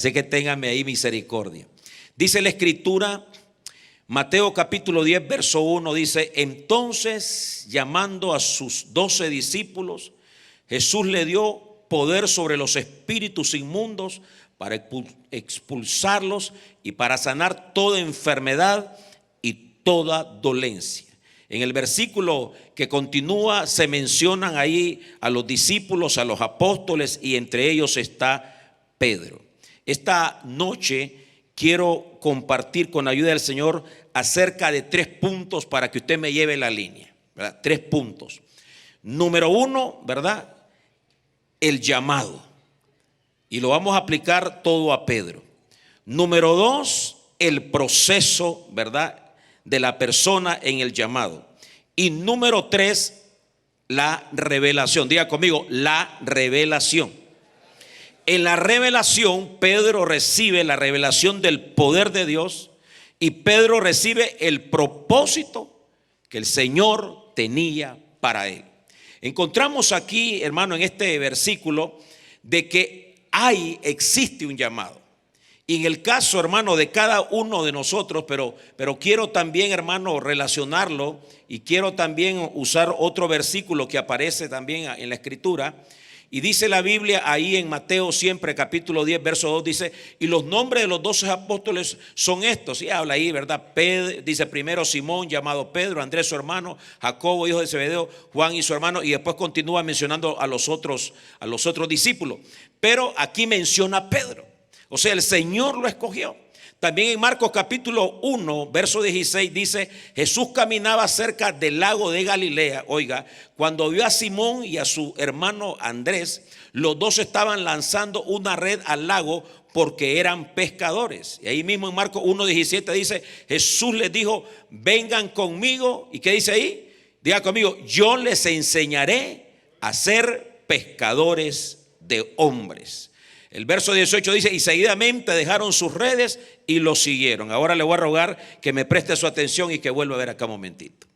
Así que ténganme ahí misericordia. Dice la escritura, Mateo capítulo 10, verso 1, dice: entonces, llamando a sus 12 discípulos, Jesús le dio poder sobre los espíritus inmundos para expulsarlos y para sanar toda enfermedad y toda dolencia. En el versículo que continúa se mencionan ahí a los discípulos, a los apóstoles, y entre ellos está Pedro. Esta noche quiero compartir con la ayuda del Señor acerca de 3 puntos para que usted me lleve la línea, ¿verdad? 3 puntos. Número 1, ¿verdad? El llamado. Y lo vamos a aplicar todo a Pedro. Número 2, el proceso, ¿verdad?, de la persona en el llamado. Y número 3, la revelación. Diga conmigo, la revelación. En la revelación, Pedro recibe la revelación del poder de Dios, y Pedro recibe el propósito que el Señor tenía para él. Encontramos aquí, hermano, en este versículo, de que existe un llamado. Y en el caso, hermano, de cada uno de nosotros, pero quiero también, hermano, relacionarlo, y quiero también usar otro versículo que aparece también en la escritura. Y dice la Biblia ahí en Mateo siempre, capítulo 10, verso 2, dice: y los nombres de los 12 apóstoles son estos. Y habla ahí, ¿verdad? Pedro, dice primero Simón, llamado Pedro, Andrés su hermano, Jacobo, hijo de Zebedeo, Juan y su hermano, y después continúa mencionando a los otros discípulos. Pero aquí menciona a Pedro. O sea, el Señor lo escogió. También en Marcos capítulo 1, verso 16 dice: Jesús caminaba cerca del lago de Galilea. Oiga, cuando vio a Simón y a su hermano Andrés, los dos estaban lanzando una red al lago porque eran pescadores. Y ahí mismo en Marcos 1:17 dice: Jesús les dijo: vengan conmigo. ¿Y qué dice ahí? Diga conmigo: yo les enseñaré a ser pescadores de hombres. El verso 18 dice: y seguidamente dejaron sus redes y lo siguieron. Ahora le voy a rogar que me preste su atención y que vuelva a ver acá un momentito.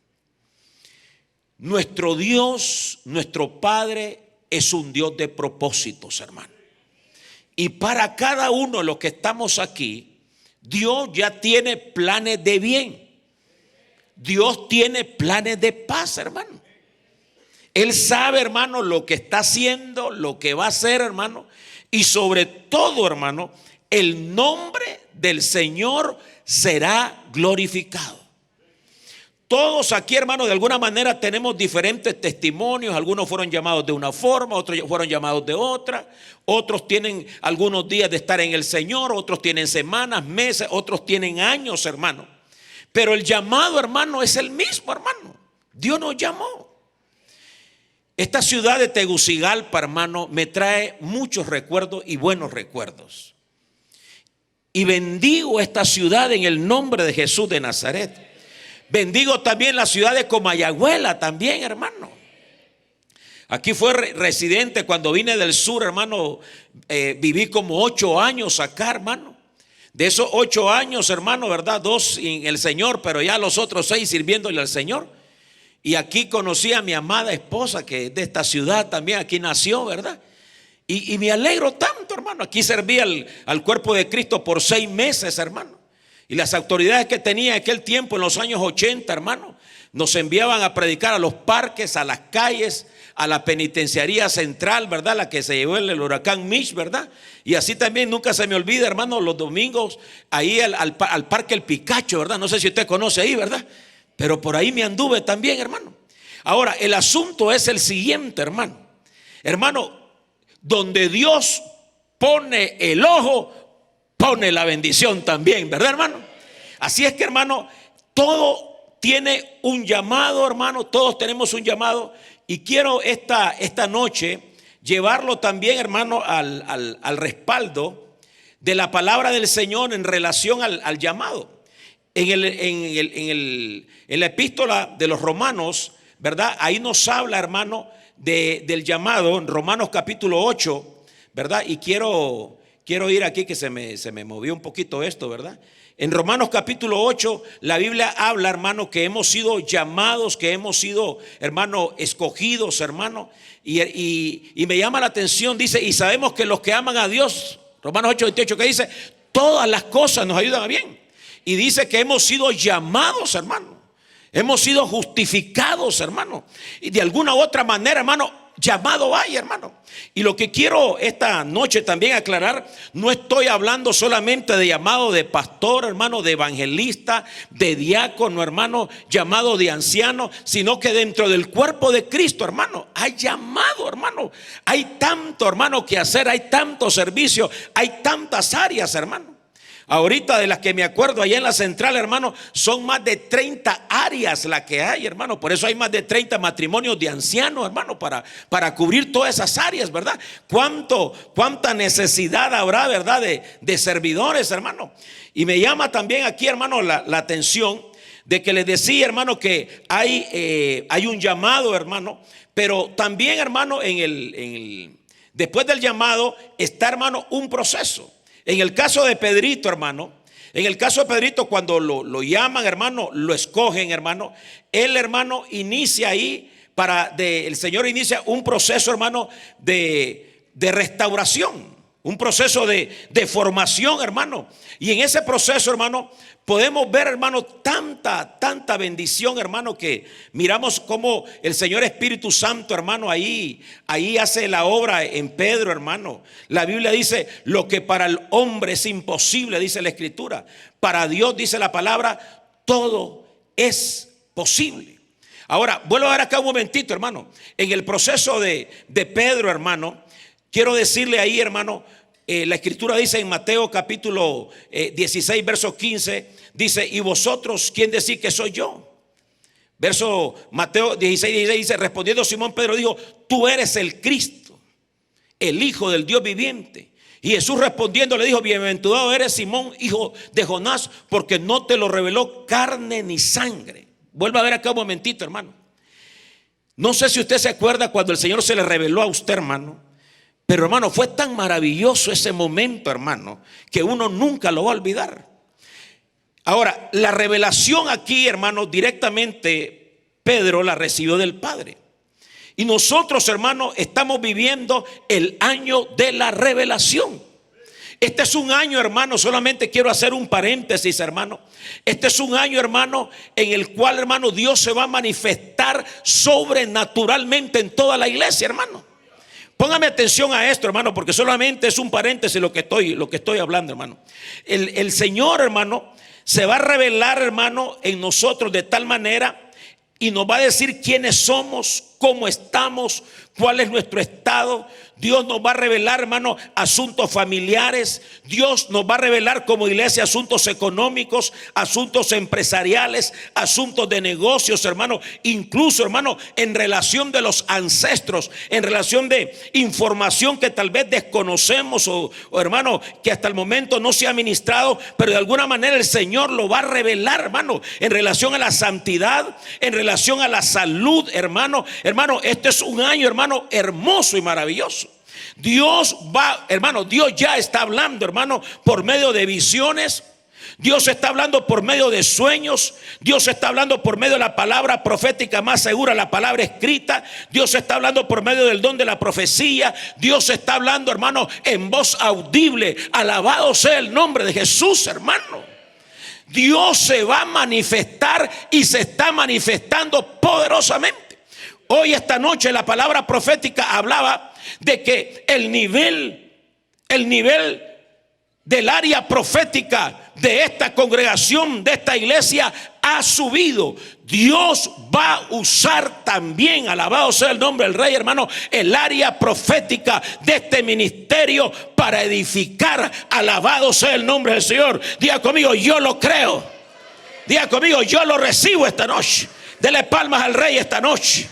Nuestro Dios, nuestro Padre, es un Dios de propósitos, hermano. Y para cada uno de los que estamos aquí, Dios ya tiene planes de bien. Dios tiene planes de paz, hermano. Él sabe, hermano, lo que está haciendo, lo que va a hacer, hermano. Y sobre todo, hermano, el nombre del Señor será glorificado. Todos aquí, hermano, de alguna manera tenemos diferentes testimonios. Algunos fueron llamados de una forma, otros fueron llamados de otra. Otros tienen algunos días de estar en el Señor, otros tienen semanas, meses, otros tienen años, hermano. Pero el llamado, hermano, es el mismo, hermano. Dios nos llamó. Esta ciudad de Tegucigalpa, hermano, me trae muchos recuerdos y buenos recuerdos. Y bendigo esta ciudad en el nombre de Jesús de Nazaret. Bendigo también la ciudad de Comayagüela también, hermano. Aquí fue residente cuando vine del sur, hermano. Viví como 8 años acá, hermano. De esos 8 años, hermano, ¿verdad? 2 en el Señor, pero ya los otros 6 sirviéndole al Señor. Y aquí conocí a mi amada esposa, que es de esta ciudad también, aquí nació, ¿verdad? Y me alegro tanto, hermano. Aquí serví al cuerpo de Cristo por 6 meses, hermano. Y las autoridades que tenía en aquel tiempo, en los años 80, hermano, nos enviaban a predicar a los parques, a las calles, a la penitenciaría central, ¿verdad? La que se llevó el huracán Mitch, ¿verdad? Y así también nunca se me olvida, hermano, los domingos ahí al parque El Picacho, ¿verdad? No sé si usted conoce ahí, ¿verdad? Pero por ahí me anduve también, hermano. Ahora, el asunto es el siguiente, hermano. Hermano, donde Dios pone el ojo, pone la bendición también, ¿verdad, hermano? Así es que, hermano, todo tiene un llamado, hermano. Todos tenemos un llamado. Y quiero esta noche llevarlo también, hermano, al respaldo de la palabra del Señor en relación al llamado. En la epístola de los Romanos, ¿verdad? Ahí nos habla, hermano, del llamado, en Romanos capítulo 8, ¿verdad? Y quiero ir aquí, que se me movió un poquito esto, ¿verdad? En Romanos capítulo 8, la Biblia habla, hermano, que hemos sido llamados, que hemos sido, hermano, escogidos, hermano. Y me llama la atención, dice: y sabemos que los que aman a Dios, Romanos 8:28, que dice, todas las cosas nos ayudan a bien. Y dice que hemos sido llamados, hermano. Hemos sido justificados, hermano. Y de alguna u otra manera, hermano, llamado hay, hermano. Y lo que quiero esta noche también aclarar, no estoy hablando solamente de llamado de pastor, hermano, de evangelista, de diácono, hermano, llamado de anciano, sino que dentro del cuerpo de Cristo, hermano, hay llamado, hermano. Hay tanto, hermano, que hacer, hay tanto servicio, hay tantas áreas, hermano. Ahorita de las que me acuerdo allá en la central, hermano, son más de 30 áreas las que hay, hermano. Por eso hay más de 30 matrimonios de ancianos, hermano, para cubrir todas esas áreas, ¿verdad? Cuánta necesidad habrá, ¿verdad? De servidores, hermano. Y me llama también aquí, hermano, la atención de que les decía, hermano, que hay un llamado, hermano. Pero también, hermano, después del llamado está, hermano, un proceso. En el caso de Pedrito, hermano, cuando lo llaman, hermano, lo escogen, hermano, él, hermano, inicia ahí el Señor inicia un proceso, hermano, de restauración, un proceso de formación, hermano. Y en ese proceso, hermano, podemos ver, hermano, tanta bendición, hermano, que miramos cómo el Señor Espíritu Santo, hermano, ahí hace la obra en Pedro, hermano. La Biblia dice, lo que para el hombre es imposible, dice la Escritura, para Dios, dice la palabra, todo es posible. Ahora, vuelvo a ver acá un momentito, hermano. En el proceso de Pedro, hermano, quiero decirle ahí, hermano, la Escritura dice en Mateo capítulo 16, verso 15, dice, ¿y vosotros quién decís que soy yo? Verso Mateo 16 dice, respondiendo Simón Pedro dijo, tú eres el Cristo, el Hijo del Dios viviente. Y Jesús respondiendo le dijo, bienaventurado eres Simón, hijo de Jonás, porque no te lo reveló carne ni sangre. Vuelva a ver acá un momentito, hermano. No sé si usted se acuerda cuando el Señor se le reveló a usted, hermano. Pero, hermano, fue tan maravilloso ese momento, hermano, que uno nunca lo va a olvidar. Ahora, la revelación aquí, hermano, directamente Pedro la recibió del Padre. Y nosotros, hermano, estamos viviendo el año de la revelación. Este es un año, hermano, solamente quiero hacer un paréntesis, hermano. Este es un año, hermano, en el cual, hermano, Dios se va a manifestar sobrenaturalmente en toda la iglesia, hermano. Póngame atención a esto, hermano, porque solamente es un paréntesis lo que estoy hablando, hermano. El Señor, hermano, se va a revelar, hermano, en nosotros de tal manera y nos va a decir quiénes somos, cómo estamos, cuál es nuestro estado. Dios nos va a revelar, hermano, asuntos familiares. Dios nos va a revelar como iglesia asuntos económicos, asuntos empresariales, asuntos de negocios, hermano. Incluso, hermano, en relación de los ancestros, en relación de información que tal vez desconocemos o hermano, que hasta el momento no se ha ministrado, pero de alguna manera el Señor lo va a revelar, hermano, en relación a la santidad, en relación a la salud, hermano. Hermano, este es un año, hermano, hermoso y maravilloso. Dios ya está hablando, hermano, por medio de visiones. Dios está hablando por medio de sueños. Dios está hablando por medio de la palabra profética más segura, la palabra escrita. Dios está hablando por medio del don de la profecía. Dios está hablando, hermano, en voz audible. Alabado sea el nombre de Jesús, hermano. Dios se va a manifestar y se está manifestando poderosamente. Hoy, esta noche, la palabra profética hablaba de que el nivel del área profética de esta congregación, de esta iglesia, ha subido. Dios va a usar también, alabado sea el nombre del Rey, hermano, el área profética de este ministerio para edificar. Alabado sea el nombre del Señor. Diga conmigo, yo lo creo. Diga conmigo, yo lo recibo esta noche. Dele palmas al Rey esta noche.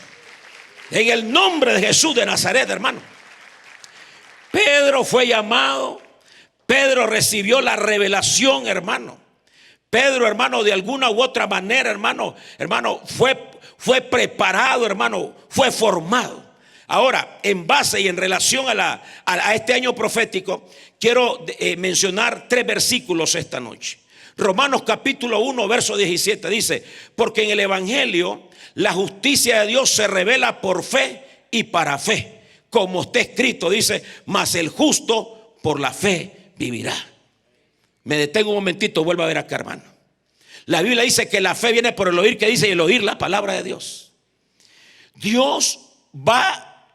En el nombre de Jesús de Nazaret, hermano. Pedro fue llamado. Pedro recibió la revelación, hermano. Pedro, hermano, de alguna u otra manera, hermano, fue preparado, hermano, fue formado. Ahora, en base y en relación a este año profético, quiero mencionar 3 versículos esta noche. Romanos capítulo 1, verso 17 dice, porque en el evangelio la justicia de Dios se revela por fe y para fe, como está escrito, dice, mas el justo por la fe vivirá. Me detengo un momentito, vuelvo a ver acá, hermano. La Biblia dice que la fe viene por el oír, que dice, y el oír la palabra de Dios. Dios va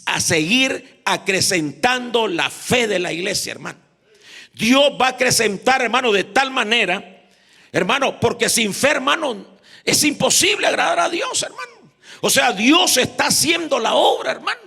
a seguir acrecentando la fe de la iglesia, hermano. Dios va a acrecentar, hermano, de tal manera, hermano, porque sin fe, hermano, es imposible agradar a Dios, hermano. O sea, Dios está haciendo la obra, hermano.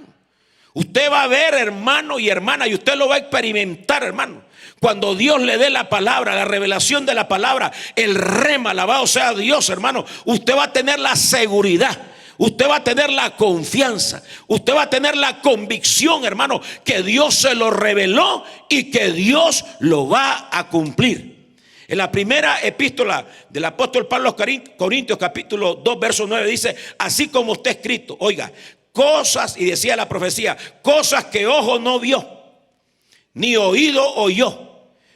Usted va a ver, hermano y hermana, y usted lo va a experimentar, hermano. Cuando Dios le dé la palabra, la revelación de la palabra, el rema, alabado sea Dios, hermano, usted va a tener la seguridad, usted va a tener la confianza, usted va a tener la convicción, hermano, que Dios se lo reveló y que Dios lo va a cumplir. En la primera epístola del apóstol Pablo a los Corintios, capítulo 2, verso 9, dice, así como está escrito, oiga, cosas, y decía la profecía, cosas que ojo no vio, ni oído oyó,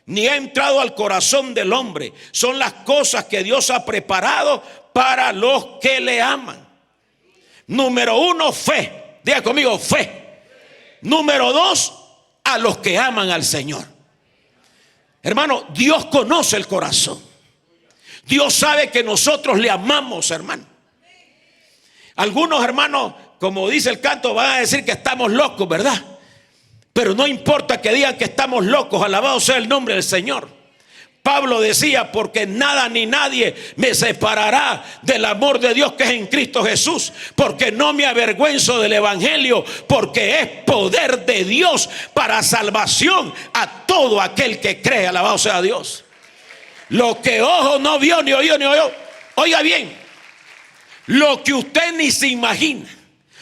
ni ha entrado al corazón del hombre, son las cosas que Dios ha preparado para los que le aman. Número 1, fe. Diga conmigo, fe. Número 2, a los que aman al Señor. Hermano, Dios conoce el corazón. Dios sabe que nosotros le amamos, hermano. Algunos hermanos, como dice el canto, van a decir que estamos locos, ¿verdad? Pero no importa que digan que estamos locos, alabado sea el nombre del Señor. Pablo decía, porque nada ni nadie me separará del amor de Dios que es en Cristo Jesús, porque no me avergüenzo del evangelio, porque es poder de Dios para salvación a todo aquel que cree, alabado sea Dios. Lo que ojo no vio, ni oyó, ni oyó. Oiga bien, lo que usted ni se imagina,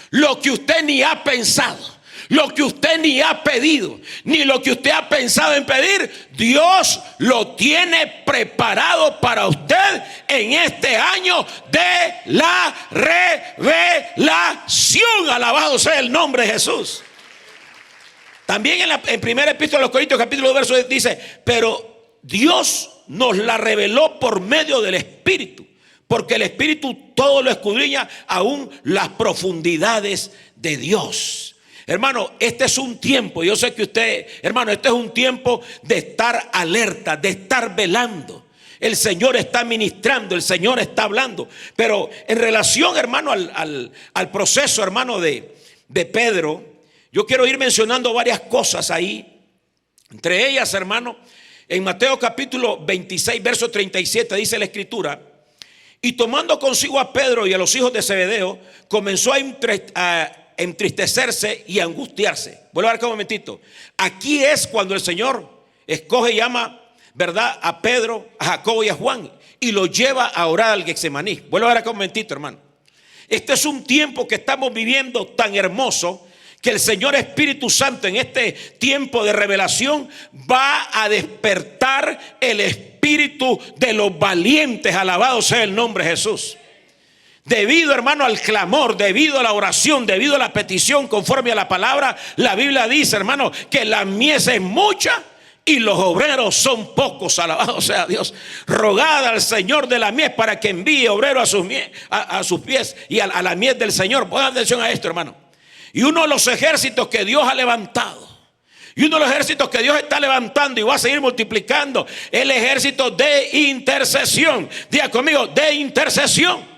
lo que usted ni ha pensado, lo que usted ni ha pedido, ni lo que usted ha pensado en pedir, Dios lo tiene preparado para usted en este año de la revelación. Alabado sea el nombre de Jesús. También en primera epístola de los Corintios, capítulo 2, verso 10, dice, pero Dios nos la reveló por medio del Espíritu, porque el Espíritu todo lo escudriña, aún las profundidades de Dios. Hermano, este es un tiempo, yo sé que usted, hermano, este es un tiempo de estar alerta, de estar velando. El Señor está ministrando, el Señor está hablando. Pero en relación, hermano, al proceso, hermano, de Pedro, yo quiero ir mencionando varias cosas ahí. Entre ellas, hermano, en Mateo capítulo 26, verso 37, dice la Escritura, y tomando consigo a Pedro y a los hijos de Zebedeo, comenzó a entristecerse y angustiarse. Vuelvo a ver un momentito. Aquí es cuando el Señor escoge y llama, ¿verdad?, a Pedro, a Jacobo y a Juan, y lo lleva a orar al Getsemaní. Vuelvo a ver acá un momentito, hermano. Este es un tiempo que estamos viviendo tan hermoso, que el Señor Espíritu Santo en este tiempo de revelación va a despertar el espíritu de los valientes. Alabado sea el nombre de Jesús. Debido, hermano, al clamor, debido a la oración, debido a la petición conforme a la palabra, la Biblia dice, hermano, que la mies es mucha y los obreros son pocos. Alabado sea Dios. Rogad al Señor de la mies para que envíe obreros a sus pies y a la mies del Señor. Pongan atención a esto, hermano. Y uno de los ejércitos que Dios ha levantado, y uno de los ejércitos que Dios está levantando y va a seguir multiplicando, el ejército de intercesión. Diga conmigo, de intercesión.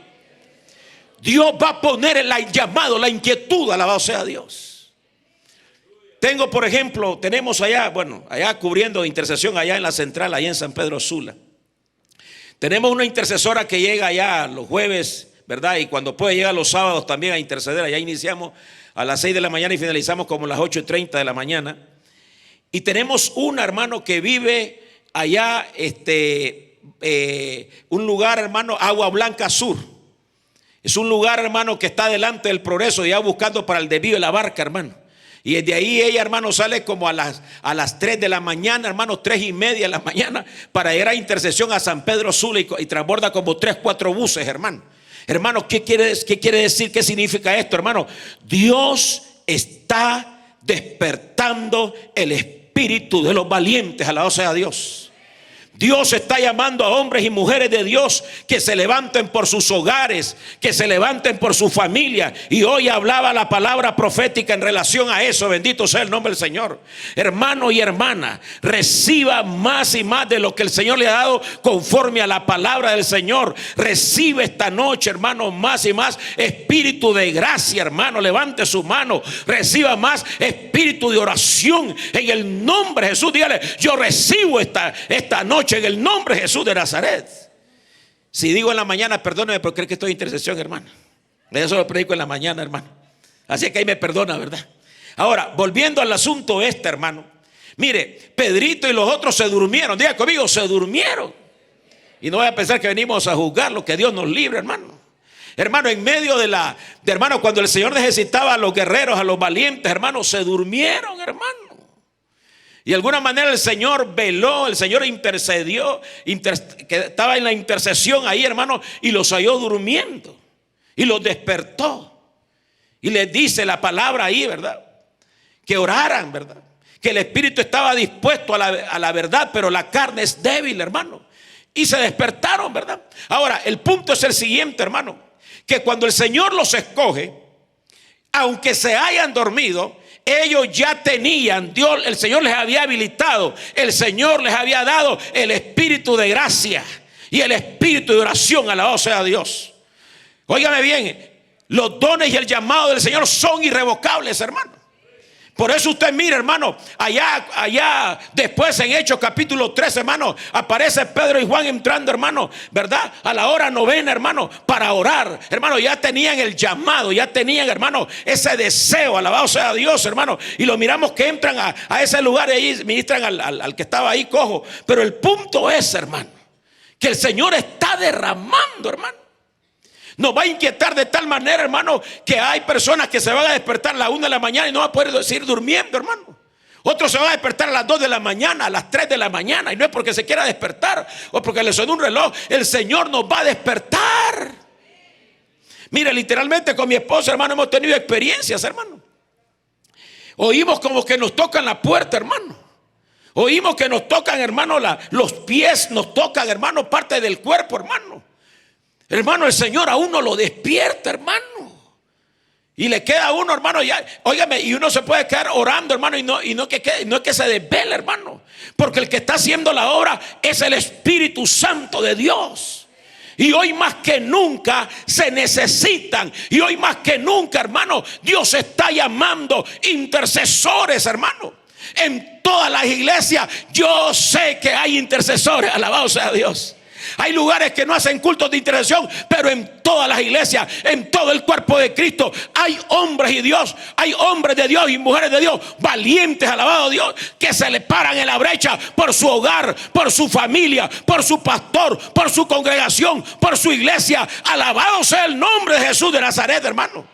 Dios va a poner el llamado, la inquietud, alabado sea Dios. Tengo, por ejemplo, tenemos allá, allá cubriendo intercesión, allá en la central, allá en San Pedro Sula. Tenemos una intercesora que llega allá los jueves, ¿verdad? Y cuando puede llegar los sábados también a interceder. Allá iniciamos a las 6 de la mañana y finalizamos como a las 8:30 de la mañana. Y tenemos una, hermano, que vive allá, un lugar, hermano, Agua Blanca Sur. Es un lugar, hermano, que está delante del Progreso, ya buscando para el desvío de la barca, hermano. Y desde ahí ella, hermano, sale como a las 3 de la mañana, hermano, 3:30 de la mañana, para ir a intercesión a San Pedro Sula y transborda como 3-4 buses, hermano. Hermano, ¿qué quiere decir? ¿Qué significa esto, hermano? Dios está despertando el espíritu de los valientes, alabado sea Dios. Dios está llamando a hombres y mujeres de Dios que se levanten por sus hogares, que se levanten por su familia. Y hoy hablaba la palabra profética en relación a eso. Bendito sea el nombre del Señor. Hermano y hermana, reciba más y más de lo que el Señor le ha dado conforme a la palabra del Señor. Recibe esta noche, hermano, más y más espíritu de gracia, hermano. Levante su mano. Reciba más espíritu de oración en el nombre de Jesús. Dígale: yo recibo esta noche en el nombre de Jesús de Nazaret. Si digo en la mañana, perdóneme porque creo que estoy en intercesión, hermano. Eso lo predico en la mañana, hermano. Así que ahí me perdona, ¿verdad? Ahora, volviendo al asunto hermano. Mire, Pedrito y los otros se durmieron. Diga conmigo: se durmieron. Y no voy a pensar que venimos a juzgarlo, que Dios nos libre, hermano. Hermano, en medio hermano, cuando el Señor necesitaba a los guerreros, a los valientes, hermano, se durmieron, hermano. Y de alguna manera el Señor veló, el Señor intercedió, que estaba en la intercesión ahí, hermano, y los halló durmiendo. Y los despertó. Y les dice la palabra ahí, ¿verdad? Que oraran, ¿verdad? Que el espíritu estaba dispuesto a la verdad, pero la carne es débil, hermano. Y se despertaron, ¿verdad? Ahora, el punto es el siguiente, hermano. Que cuando el Señor los escoge, aunque se hayan dormido, ellos ya tenían, el Señor les había habilitado, el Señor les había dado el espíritu de gracia y el espíritu de oración. Alabado sea Dios. Óigame bien, los dones y el llamado del Señor son irrevocables, hermano. Por eso usted mira, hermano, allá después en Hechos capítulo 13, hermano, aparece Pedro y Juan entrando, hermano, ¿verdad? A la hora novena, hermano, para orar. Hermano, ya tenían el llamado, ya tenían, hermano, ese deseo. Alabado sea Dios, hermano. Y lo miramos que entran a ese lugar y ahí ministran al que estaba ahí cojo. Pero el punto es, hermano, que el Señor está derramando, hermano. Nos va a inquietar de tal manera, hermano, que hay personas que se van a despertar a la 1 de la mañana y no van a poder seguir durmiendo, hermano. Otros se van a despertar a las 2 de la mañana, a las 3 de la mañana. Y no es porque se quiera despertar o porque le suena un reloj. El Señor nos va a despertar. Mire, literalmente con mi esposa, hermano, hemos tenido experiencias, hermano. Oímos como que nos tocan la puerta, hermano. Oímos que nos tocan, hermano, los pies, nos tocan, hermano, parte del cuerpo, hermano. Hermano, el Señor a uno lo despierta, hermano. Y le queda a uno, hermano, ya, óigame, y uno se puede quedar orando, hermano, y no es que se desvele, hermano. Porque el que está haciendo la obra es el Espíritu Santo de Dios. Y hoy más que nunca se necesitan. Y hoy más que nunca, hermano, Dios está llamando intercesores, hermano. En todas las iglesias yo sé que hay intercesores. Alabado sea Dios. Hay lugares que no hacen cultos de intercesión, pero en todas las iglesias, en todo el cuerpo de Cristo, hay hombres hay hombres de Dios y mujeres de Dios valientes, alabado Dios, que se le paran en la brecha por su hogar, por su familia, por su pastor, por su congregación, por su iglesia. Alabado sea el nombre de Jesús de Nazaret, hermano.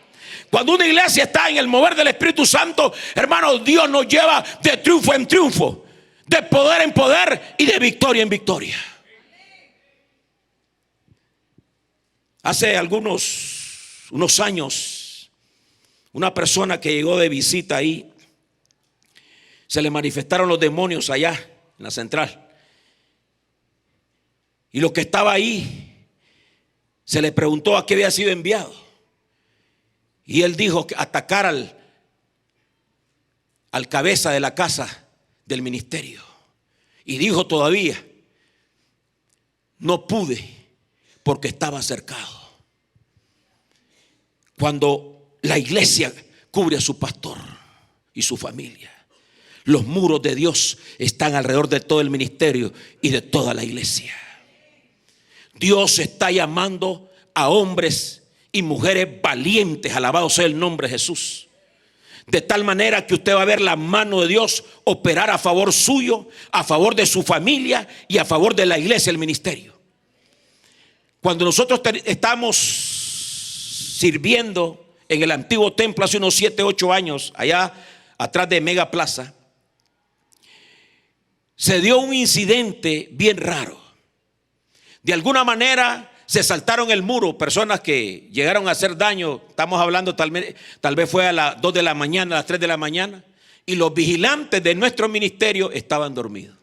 Cuando una iglesia está en el mover del Espíritu Santo, hermano, Dios nos lleva de triunfo en triunfo, de poder en poder y de victoria en victoria. Hace unos años, una persona que llegó de visita ahí, se le manifestaron los demonios allá en la central. Y lo que estaba ahí, se le preguntó a qué había sido enviado. Y él dijo que atacar al cabeza de la casa del ministerio. Y dijo todavía: no pude porque estaba cercado. Cuando la iglesia cubre a su pastor y su familia, los muros de Dios están alrededor de todo el ministerio y de toda la iglesia. Dios está llamando a hombres y mujeres valientes, alabado sea el nombre de Jesús. De tal manera que usted va a ver la mano de Dios operar a favor suyo, a favor de su familia y a favor de la iglesia, el ministerio. Cuando nosotros estamos sirviendo en el antiguo templo hace unos 7, 8 años, allá atrás de Mega Plaza, se dio un incidente bien raro. De alguna manera se saltaron el muro personas que llegaron a hacer daño. Estamos hablando tal vez fue a las 2 de la mañana, a las 3 de la mañana, y los vigilantes de nuestro ministerio estaban dormidos.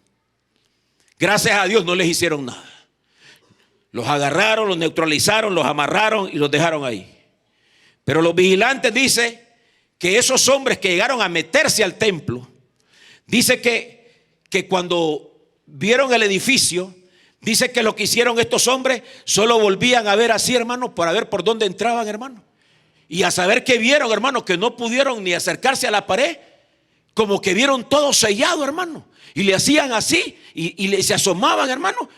Gracias a Dios no les hicieron nada. Los agarraron, los neutralizaron, los amarraron y los dejaron ahí. Pero los vigilantes dicen que esos hombres que llegaron a meterse al templo, dice que cuando vieron el edificio, dice que lo que hicieron estos hombres, solo volvían a ver así, hermano, para ver por dónde entraban, hermano. Y a saber que vieron, hermano, que no pudieron ni acercarse a la pared, como que vieron todo sellado, hermano. Y le hacían así y se asomaban, hermano.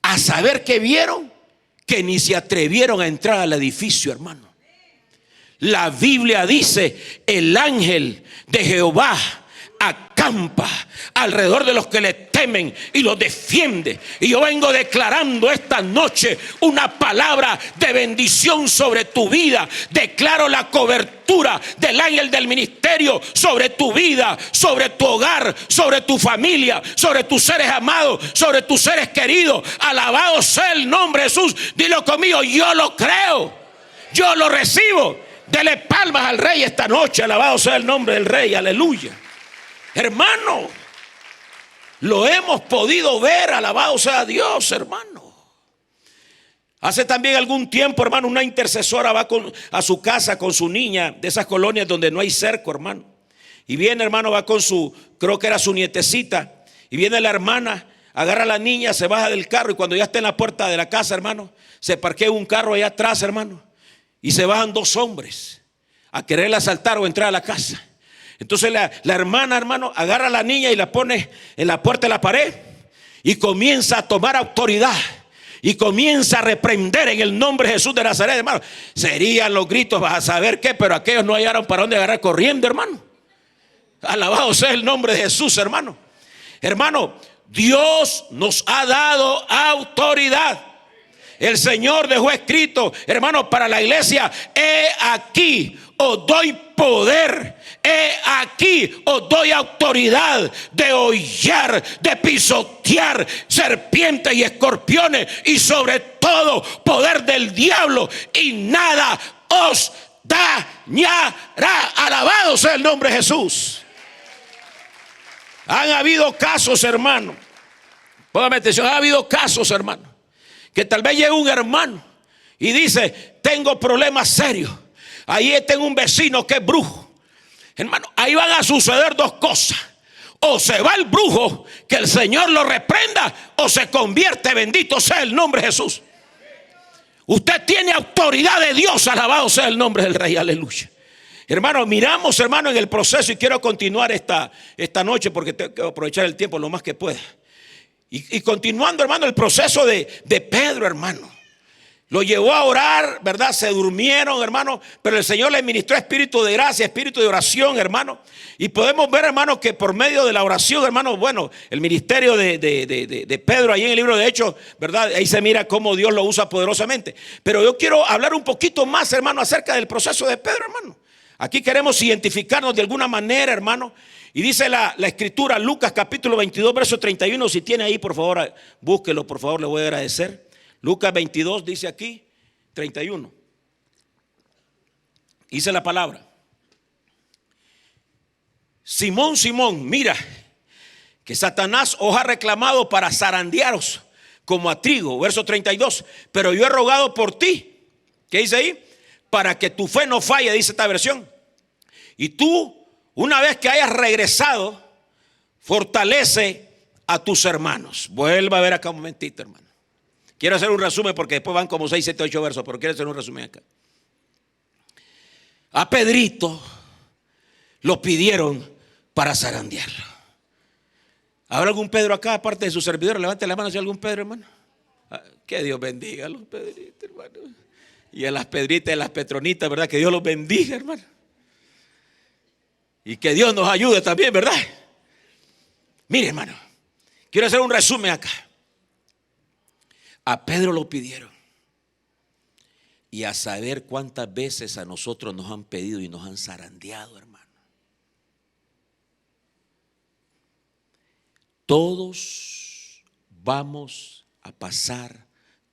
A saber que vieron que ni se atrevieron a entrar al edificio, hermano. La Biblia dice: el ángel de Jehová acampa alrededor de los que le temen y los defiende. Y yo vengo declarando esta noche una palabra de bendición sobre tu vida. Declaro la cobertura del ángel del ministerio sobre tu vida, sobre tu hogar, sobre tu familia, sobre tus seres amados, sobre tus seres queridos. Alabado sea el nombre de Jesús. Dilo conmigo: yo lo creo, yo lo recibo. Dele palmas al Rey esta noche. Alabado sea el nombre del Rey. Aleluya. Hermano, lo hemos podido ver. Alabado sea Dios, hermano. Hace también algún tiempo, hermano, una intercesora va a su casa con su niña, de esas colonias donde no hay cerco, hermano. Y viene, hermano, va con su, creo que era su nietecita. Y viene la hermana, agarra a la niña, se baja del carro. Y cuando ya está en la puerta de la casa, hermano, se parquea un carro allá atrás, hermano. Y se bajan dos hombres a quererla asaltar o entrar a la casa. Entonces la hermana, hermano, agarra a la niña y la pone en la puerta de la pared y comienza a tomar autoridad y comienza a reprender en el nombre de Jesús de Nazaret, hermano. Serían los gritos, vas a saber qué, pero aquellos no hallaron para dónde agarrar corriendo, hermano. Alabado sea el nombre de Jesús, hermano. Hermano, Dios nos ha dado autoridad. El Señor dejó escrito, hermano, para la iglesia: he aquí os doy poder, he aquí os doy autoridad de hollar, de pisotear serpientes y escorpiones, y sobre todo poder del diablo, y nada os dañará. Alabado sea el nombre de Jesús. Han habido casos, hermano, póngame atención, ha habido casos, hermano, que tal vez llegue un hermano y dice: tengo problemas serios. Ahí tengo un vecino que es brujo. Hermano, ahí van a suceder dos cosas: o se va el brujo, que el Señor lo reprenda, o se convierte. Bendito sea el nombre de Jesús. Usted tiene autoridad de Dios. Alabado sea el nombre del Rey. Aleluya. Hermano, miramos, hermano, en el proceso, y quiero continuar esta noche porque tengo que aprovechar el tiempo lo más que pueda. Y continuando, hermano, el proceso de Pedro, hermano. Lo llevó a orar, ¿verdad? Se durmieron, hermano, pero el Señor le ministró espíritu de gracia, espíritu de oración, hermano. Y podemos ver, hermano, que por medio de la oración, hermano, bueno, el ministerio de Pedro ahí en el libro de Hechos, ¿verdad? Ahí se mira cómo Dios lo usa poderosamente. Pero yo quiero hablar un poquito más, hermano, acerca del proceso de Pedro, hermano. Aquí queremos identificarnos de alguna manera, hermano. Y dice la escritura, Lucas capítulo 22, verso 31. Si tiene ahí, por favor, búsquelo, por favor, le voy a agradecer. Lucas 22 dice aquí, 31. Dice la palabra: Simón, Simón, mira que Satanás os ha reclamado para zarandearos como a trigo. Verso 32. Pero yo he rogado por ti. ¿Qué dice ahí? Para que tu fe no falle, dice esta versión. Y tú, una vez que hayas regresado, fortalece a tus hermanos. Vuelva a ver acá un momentito, hermano. Quiero hacer un resumen porque después van como 6, 7, 8 versos, pero quiero hacer un resumen acá. A Pedrito lo pidieron para zarandearlo. ¿Habrá algún Pedro acá aparte de su servidor? Levante la mano si hay algún Pedro, hermano. Que Dios bendiga a los Pedritos, hermano. Y a las Pedritas y a las Petronitas, ¿verdad? Que Dios los bendiga, hermano. Y que Dios nos ayude también, ¿verdad? Mire, hermano, quiero hacer un resumen acá. A Pedro lo pidieron. Y a saber cuántas veces a nosotros nos han pedido y nos han zarandeado, hermano. Todos vamos a pasar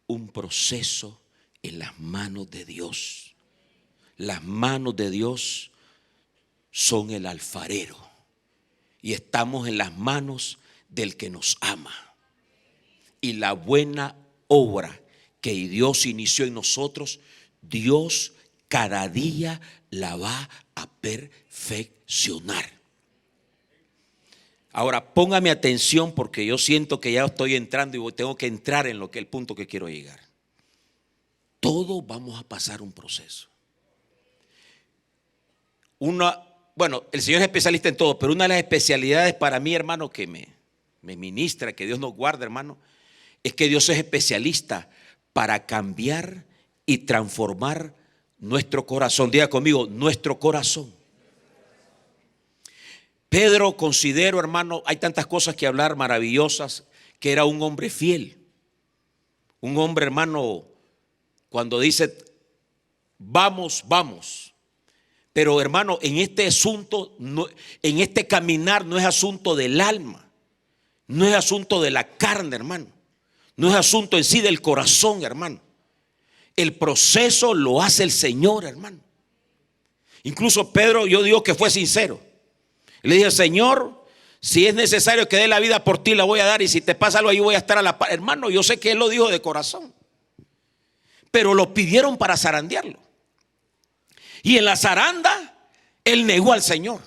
un proceso en las manos de Dios. Las manos de Dios son el alfarero y estamos en las manos del que nos ama. Y la buena obra que Dios inició en nosotros, Dios cada día la va a perfeccionar. Ahora póngame atención, porque yo siento que ya estoy entrando y tengo que entrar en lo que el punto que quiero llegar. Todos vamos a pasar un proceso. Bueno, el Señor es especialista en todo, pero una de las especialidades para mí, hermano, que me ministra, que Dios nos guarda, hermano, es que Dios es especialista para cambiar y transformar nuestro corazón. Diga conmigo, nuestro corazón. Pedro, considero, hermano, hay tantas cosas que hablar maravillosas, que era un hombre fiel. Un hombre, hermano, cuando dice vamos, vamos. Pero, hermano, en este asunto, en este caminar no es asunto del alma, no es asunto de la carne, hermano, no es asunto en sí del corazón, hermano. El proceso lo hace el Señor, hermano. Incluso Pedro, yo digo que fue sincero. Le dije, Señor, si es necesario que dé la vida por ti, la voy a dar, y si te pasa algo ahí voy a estar a la par. Hermano, yo sé que él lo dijo de corazón, pero lo pidieron para zarandearlo. Y en la zaranda, él negó al Señor.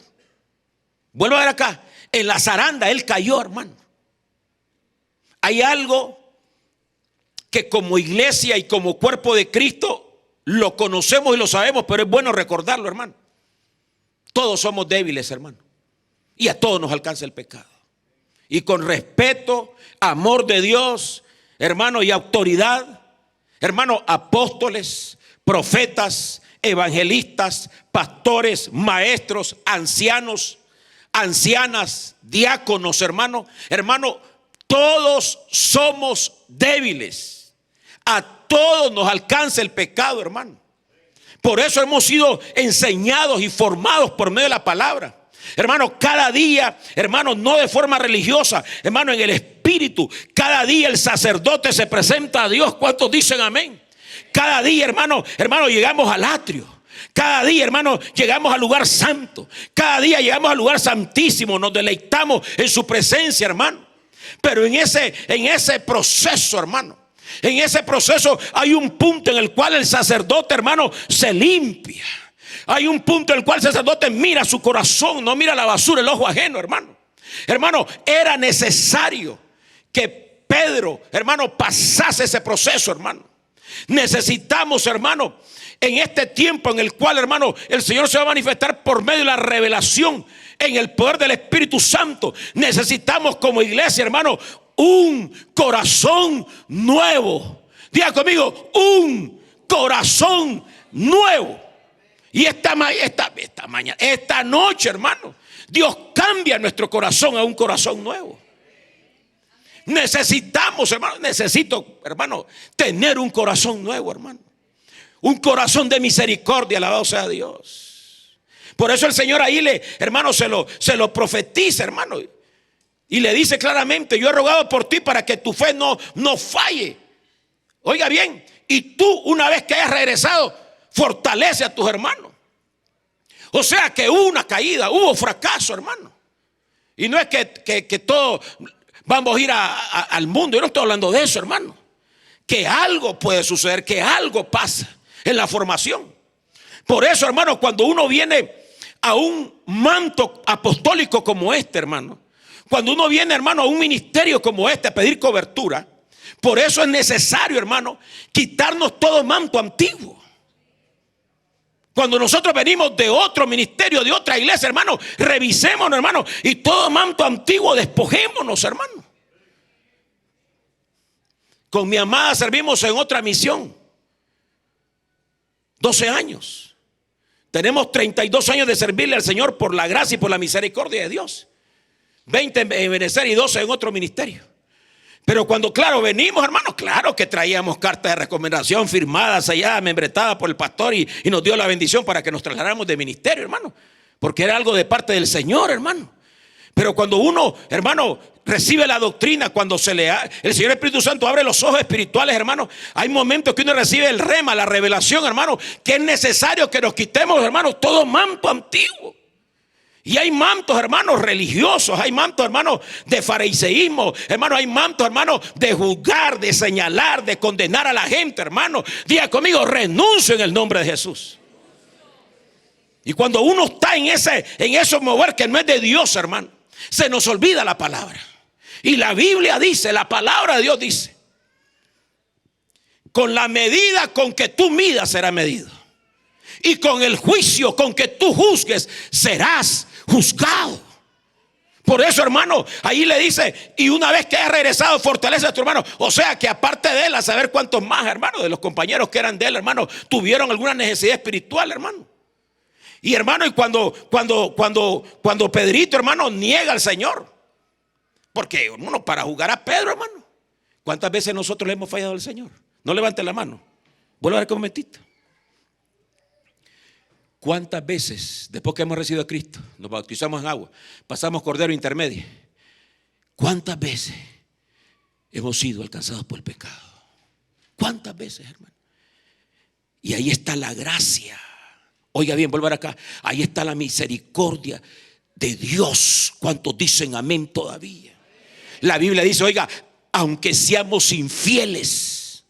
Vuelvo a ver acá, en la zaranda él cayó, hermano. Hay algo que como iglesia y como cuerpo de Cristo lo conocemos y lo sabemos, pero es bueno recordarlo, hermano. Todos somos débiles, hermano, y a todos nos alcanza el pecado. Y con respeto, amor de Dios, hermano, y autoridad, hermano, apóstoles, profetas, evangelistas, pastores, maestros, ancianos, ancianas, diáconos, hermano, todos somos débiles. A todos nos alcanza el pecado, hermano. Por eso hemos sido enseñados y formados por medio de la palabra. Hermano, cada día, hermano, no de forma religiosa, hermano, en el espíritu, cada día el sacerdote se presenta a Dios. ¿Cuántos dicen amén? Cada día, hermano, llegamos al atrio. Cada día, hermano, llegamos al lugar santo. Cada día llegamos al lugar santísimo. Nos deleitamos en su presencia, hermano. Pero en ese proceso, hermano, en ese proceso hay un punto en el cual el sacerdote, hermano, se limpia. Hay un punto en el cual el sacerdote mira su corazón, no mira la basura, el ojo ajeno, hermano. Hermano, era necesario que Pedro, hermano, pasase ese proceso, hermano. Necesitamos, hermano, en este tiempo en el cual, hermano, el Señor se va a manifestar por medio de la revelación en el poder del Espíritu Santo. Necesitamos como iglesia, hermano, un corazón nuevo. Diga conmigo, un corazón nuevo. Y esta noche, hermano, Dios cambia nuestro corazón a un corazón nuevo. Necesitamos, hermano, tener un corazón nuevo, hermano. Un corazón de misericordia, alabado sea Dios. Por eso el Señor ahí hermano, se lo profetiza, hermano. Y le dice claramente, yo he rogado por ti para que tu fe no falle. Oiga bien, y tú una vez que hayas regresado, fortalece a tus hermanos. O sea que hubo una caída, hubo fracaso, hermano. Y no es que todos vamos a ir al mundo. Yo no estoy hablando de eso, hermano. Que algo puede suceder, que algo pasa en la formación. Por eso, hermano, cuando uno viene a un manto apostólico como este, hermano, cuando uno viene, hermano, a un ministerio como este a pedir cobertura, por eso es necesario, hermano, quitarnos todo manto antiguo. Cuando nosotros venimos de otro ministerio, de otra iglesia, hermano, revisémonos, hermano, y todo manto antiguo despojémonos, hermano. Con mi amada servimos en otra misión 12 años. Tenemos 32 años de servirle al Señor por la gracia y por la misericordia de Dios. 20 en Benecer y 12 en otro ministerio. Pero cuando, claro, venimos, hermanos, claro que traíamos cartas de recomendación firmadas allá, membretadas por el pastor, y nos dio la bendición para que nos trasladáramos de ministerio, hermano, porque era algo de parte del Señor, hermano. Pero cuando uno, hermano, recibe la doctrina, cuando el Señor Espíritu Santo abre los ojos espirituales, hermano, hay momentos que uno recibe el rema, la revelación, hermano, que es necesario que nos quitemos, hermano, todo manto antiguo. Y hay mantos, hermanos, religiosos, hay mantos, hermanos, de fariseísmo, hermanos, hay mantos, hermanos, de juzgar, de señalar, de condenar a la gente, hermanos. Diga conmigo, renuncio en el nombre de Jesús. Y cuando uno está en eso mover que no es de Dios, hermano, se nos olvida la palabra. Y la Biblia dice, la palabra de Dios dice, con la medida con que tú midas será medido, y con el juicio con que tú juzgues serás juzgado. Por eso, hermano, ahí le dice, y una vez que hayas regresado, fortalece a tu hermano. O sea que aparte de él, a saber cuántos más, hermano, de los compañeros que eran de él, hermano, tuvieron alguna necesidad espiritual, hermano. Y hermano, y cuando Pedrito, hermano, niega al Señor, porque hermano, para jugar a Pedro, hermano, ¿cuántas veces nosotros le hemos fallado al Señor? No levante la mano, vuelva a ver un momentito. ¿Cuántas veces después que hemos recibido a Cristo, nos bautizamos en agua, pasamos cordero intermedio? ¿Cuántas veces hemos sido alcanzados por el pecado? ¿Cuántas veces, hermano? Y ahí está la gracia. Oiga bien, vuelvan acá. Ahí está la misericordia de Dios. ¿Cuántos dicen amén todavía? La Biblia dice, oiga, aunque seamos infieles,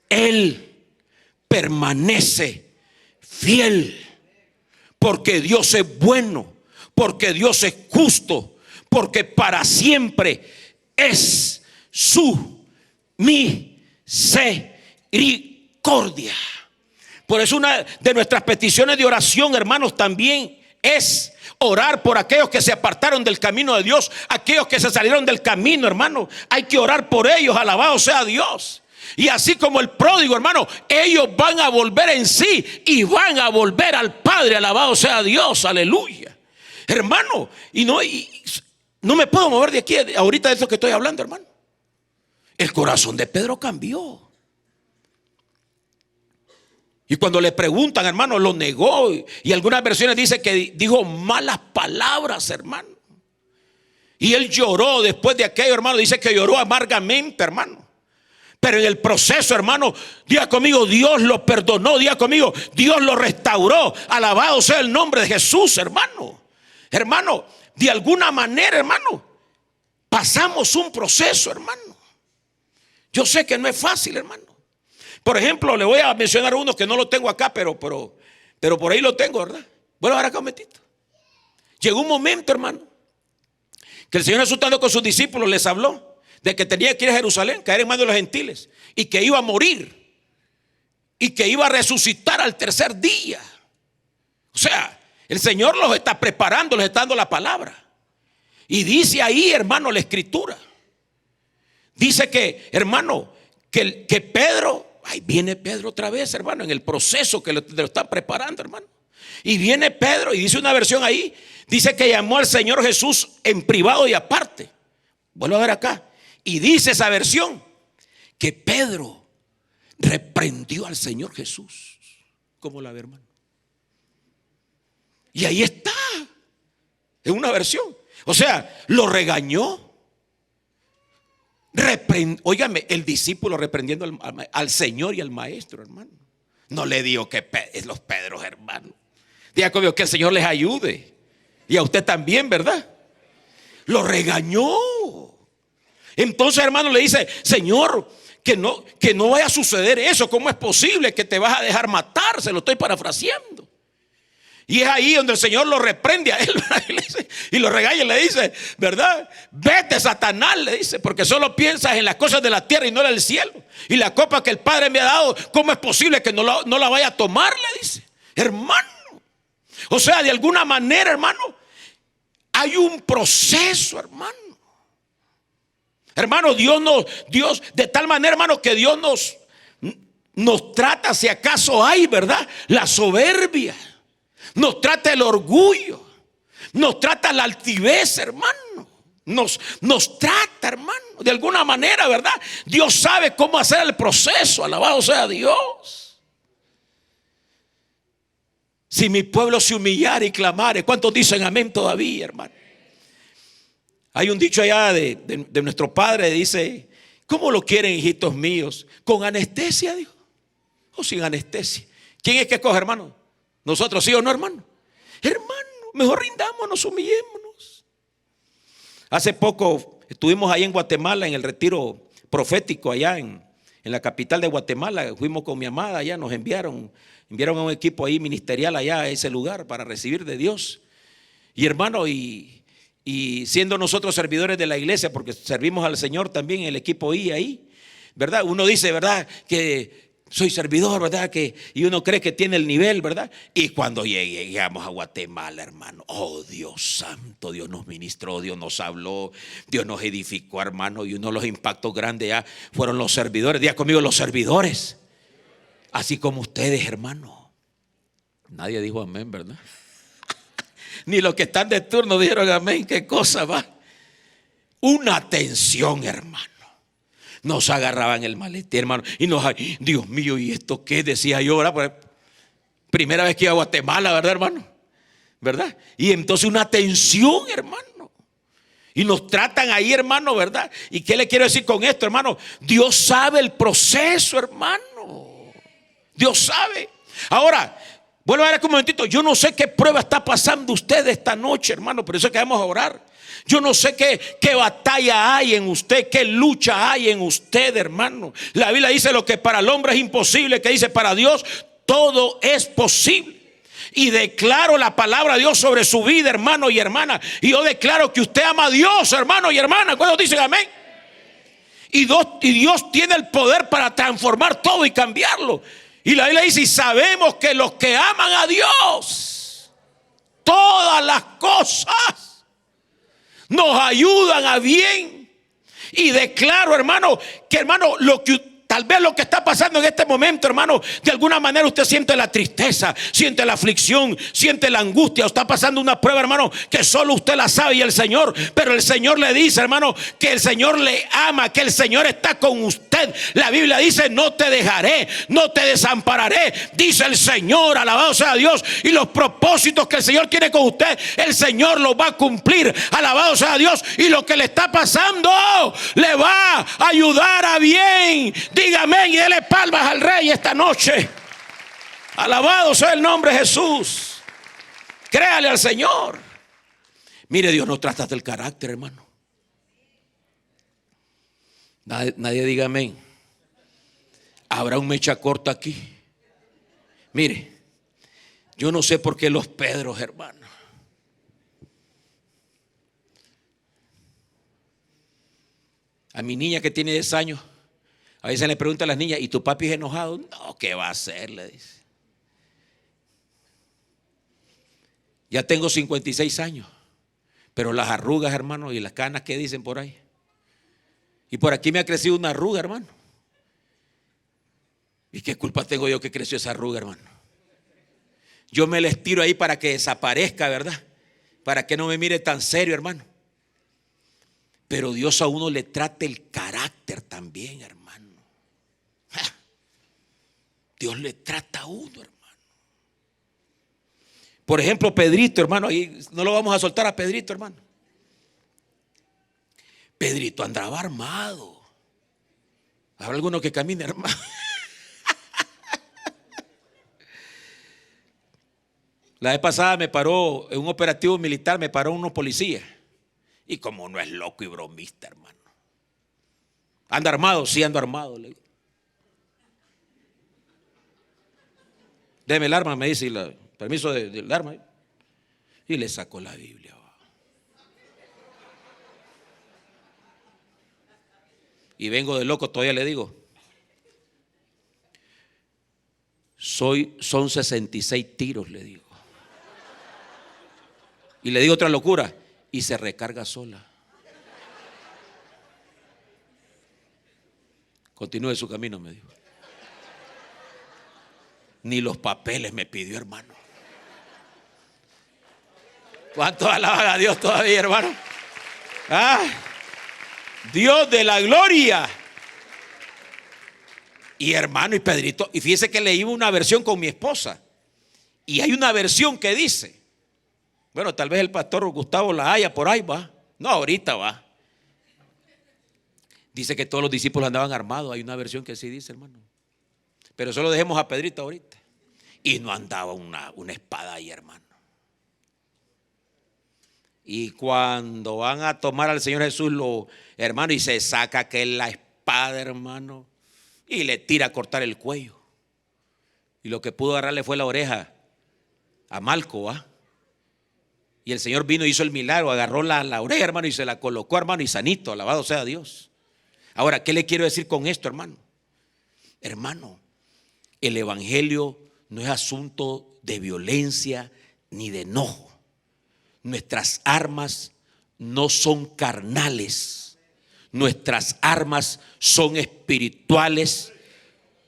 Él permanece fiel. Porque Dios es bueno, porque Dios es justo, porque para siempre es su misericordia. Por eso una de nuestras peticiones de oración, hermanos, también es orar por aquellos que se apartaron del camino de Dios, aquellos que se salieron del camino, hermano. Hay que orar por ellos, alabado sea Dios. Y así como el pródigo, hermano, ellos van a volver en sí y van a volver al Padre, alabado sea Dios, aleluya. Hermano, y no me puedo mover de aquí ahorita de eso que estoy hablando, hermano. El corazón de Pedro cambió. Y cuando le preguntan, hermano, lo negó. Y algunas versiones dicen que dijo malas palabras, hermano. Y él lloró después de aquello, hermano. Dice que lloró amargamente, hermano. Pero en el proceso, hermano, diga conmigo, Dios lo perdonó. Diga conmigo, Dios lo restauró. Alabado sea el nombre de Jesús, hermano. Hermano, de alguna manera, hermano, pasamos un proceso, hermano. Yo sé que no es fácil, hermano. Por ejemplo, le voy a mencionar uno que no lo tengo acá, pero por ahí lo tengo, ¿verdad? Bueno, ahora acá un momentito. Llegó un momento, hermano, que el Señor Jesús, estando con sus discípulos, les habló de que tenía que ir a Jerusalén, caer en manos de los gentiles, y que iba a morir y que iba a resucitar al tercer día. O sea, el Señor los está preparando, les está dando la palabra. Y dice ahí, hermano, la escritura. Dice que, hermano, que Pedro, ahí viene Pedro otra vez, hermano, en el proceso que lo están preparando, hermano. Y viene Pedro y dice una versión ahí, dice que llamó al Señor Jesús en privado y aparte. Vuelvo a ver acá. Y dice esa versión que Pedro reprendió al Señor Jesús. ¿Cómo la ve, hermano? Y ahí está, en una versión. O sea, lo regañó. Óigame, el discípulo reprendiendo al Señor y al maestro, hermano. No le digo que es los Pedros, hermano. Diga conmigo, que el Señor les ayude. Y a usted también, ¿verdad? Lo regañó. Entonces, hermano, le dice, Señor, que no vaya a suceder eso. ¿Cómo es posible que te vas a dejar matar? Se lo estoy parafraseando. Y es ahí donde el Señor lo reprende a él y lo regaña y le dice, ¿verdad? Vete, Satanás, le dice, porque solo piensas en las cosas de la tierra y no en el cielo. Y la copa que el Padre me ha dado, ¿cómo es posible que no la vaya a tomar? Le dice, hermano. O sea, de alguna manera, hermano, hay un proceso, hermano. Hermano, Dios de tal manera, hermano, que Dios nos trata, si acaso hay, ¿verdad? La soberbia. Nos trata el orgullo. Nos trata la altivez, hermano. Nos trata, hermano, de alguna manera, ¿verdad? Dios sabe cómo hacer el proceso. Alabado sea Dios. Si mi pueblo se humillare y clamare, ¿cuántos dicen amén todavía, hermano? Hay un dicho allá de nuestro padre, dice, ¿cómo lo quieren, hijitos míos? ¿Con anestesia, dijo? ¿O sin anestesia? ¿Quién es que escoge, hermano? ¿Nosotros sí o no, hermano? Hermano, mejor rindámonos, humillémonos. Hace poco estuvimos ahí en Guatemala en el retiro profético allá en la capital de Guatemala. Fuimos con mi amada allá, nos enviaron a un equipo ahí ministerial allá a ese lugar para recibir de Dios. Y hermano, y siendo nosotros servidores de la iglesia, porque servimos al Señor también en el equipo ahí, ¿verdad? Uno dice, ¿verdad?, que soy servidor, ¿verdad? Y uno cree que tiene el nivel, ¿verdad? Y cuando llegamos a Guatemala, hermano, oh Dios santo, Dios nos ministró, Dios nos habló, Dios nos edificó, hermano. Y uno de los impactos grandes ya fueron los servidores. Diga conmigo, los servidores. Así como ustedes, hermano. Nadie dijo amén, ¿verdad? Ni los que están de turno dijeron amén. ¿Qué cosa va? Una atención, hermano. Nos agarraban el maletín, hermano, y Dios mío, ¿y esto qué? Decía yo, ¿verdad? Primera vez que iba a Guatemala, ¿verdad, hermano? ¿Verdad? Y entonces una atención, hermano. Y nos tratan ahí, hermano, ¿verdad? ¿Y qué le quiero decir con esto, hermano? Dios sabe el proceso, hermano. Dios sabe. Ahora, vuelvo a ver un momentito. Yo no sé qué prueba está pasando usted esta noche, hermano, por eso es que vamos a orar. Yo no sé qué batalla hay en usted, qué lucha hay en usted, hermano. La Biblia dice lo que para el hombre es imposible, que dice para Dios todo es posible. Y declaro la palabra de Dios sobre su vida, hermano y hermana. Y yo declaro que usted ama a Dios, hermano y hermana. ¿Cuántos dicen amén? Y Dios tiene el poder para transformar todo y cambiarlo. Y la Biblia dice, y sabemos que los que aman a Dios, todas las cosas nos ayudan a bien. Y declaro, hermano, que hermano, tal vez lo que está pasando en este momento, hermano, de alguna manera usted siente la tristeza, siente la aflicción, siente la angustia, o está pasando una prueba, hermano, que solo usted la sabe y el Señor. Pero el Señor le dice, hermano, que el Señor le ama, que el Señor está con usted. La Biblia dice, no te dejaré, no te desampararé, dice el Señor. Alabado sea Dios. Y los propósitos que el Señor tiene con usted, el Señor los va a cumplir. Alabado sea Dios. Y lo que le está pasando le va a ayudar a bien. Dígame y dele palmas al Rey esta noche. Alabado sea el nombre de Jesús. Créale al Señor. Mire, Dios no trata del carácter, hermano. Nadie diga amén. Habrá un mecha corta aquí. Mire, yo no sé por qué los Pedros, hermano. A mi niña que tiene 10 años, a veces le pregunta a las niñas, ¿y tu papi es enojado? No, ¿qué va a hacer? Le dice. Ya tengo 56 años, pero las arrugas, hermano, y las canas que dicen por ahí. Y por aquí me ha crecido una arruga, hermano. ¿Y qué culpa tengo yo que creció esa arruga, hermano? Yo me les tiro ahí para que desaparezca, ¿verdad? Para que no me mire tan serio, hermano. Pero Dios a uno le trata el carácter también, hermano. Dios le trata a uno, hermano. Por ejemplo, Pedrito, hermano, ahí no lo vamos a soltar a Pedrito, hermano. Pedrito andaba armado. ¿Habrá alguno que camine armado? La vez pasada me paró, en un operativo militar, me paró unos policías. Y como no es loco y bromista, hermano. ¿Anda armado? Sí, ando armado. Le digo. Deme el arma, me dice, permiso del arma. Y le sacó la Biblia. Y vengo de loco, todavía le digo. Son 66 tiros, le digo. Y le digo otra locura. Y se recarga sola. Continúe su camino, me dijo. Ni los papeles me pidió, hermano. ¿Cuánto alaban a Dios todavía, hermano? Dios de la gloria. Y hermano, y Pedrito, y fíjese que leí una versión con mi esposa. Y hay una versión que dice, bueno, tal vez el pastor Gustavo la haya por ahí, va. No, ahorita va. Dice que todos los discípulos andaban armados. Hay una versión que sí dice, hermano. Pero solo dejemos a Pedrito ahorita. Y no andaba una espada ahí, hermano. Y cuando van a tomar al Señor Jesús, hermano, y se saca que es la espada, hermano, y le tira a cortar el cuello. Y lo que pudo agarrarle fue la oreja a Malco, ¿ah? Y el Señor vino y hizo el milagro, agarró la oreja, hermano, y se la colocó, hermano, y sanito, alabado sea Dios. Ahora, ¿qué le quiero decir con esto, hermano? Hermano, el evangelio no es asunto de violencia ni de enojo. Nuestras armas no son carnales. Nuestras armas son espirituales,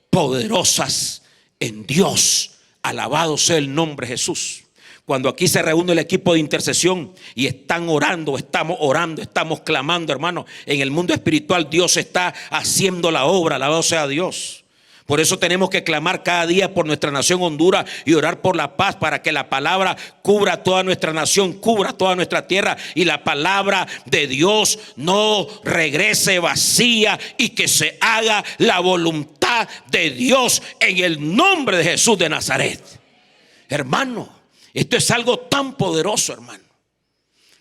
poderosas en Dios. Alabado sea el nombre de Jesús. Cuando aquí se reúne el equipo de intercesión y están orando, estamos clamando, hermano, en el mundo espiritual Dios está haciendo la obra, alabado sea Dios. Por eso tenemos que clamar cada día por nuestra nación Honduras y orar por la paz, para que la palabra cubra toda nuestra nación, cubra toda nuestra tierra, y la palabra de Dios no regrese vacía, y que se haga la voluntad de Dios en el nombre de Jesús de Nazaret. Hermano, esto es algo tan poderoso, hermano.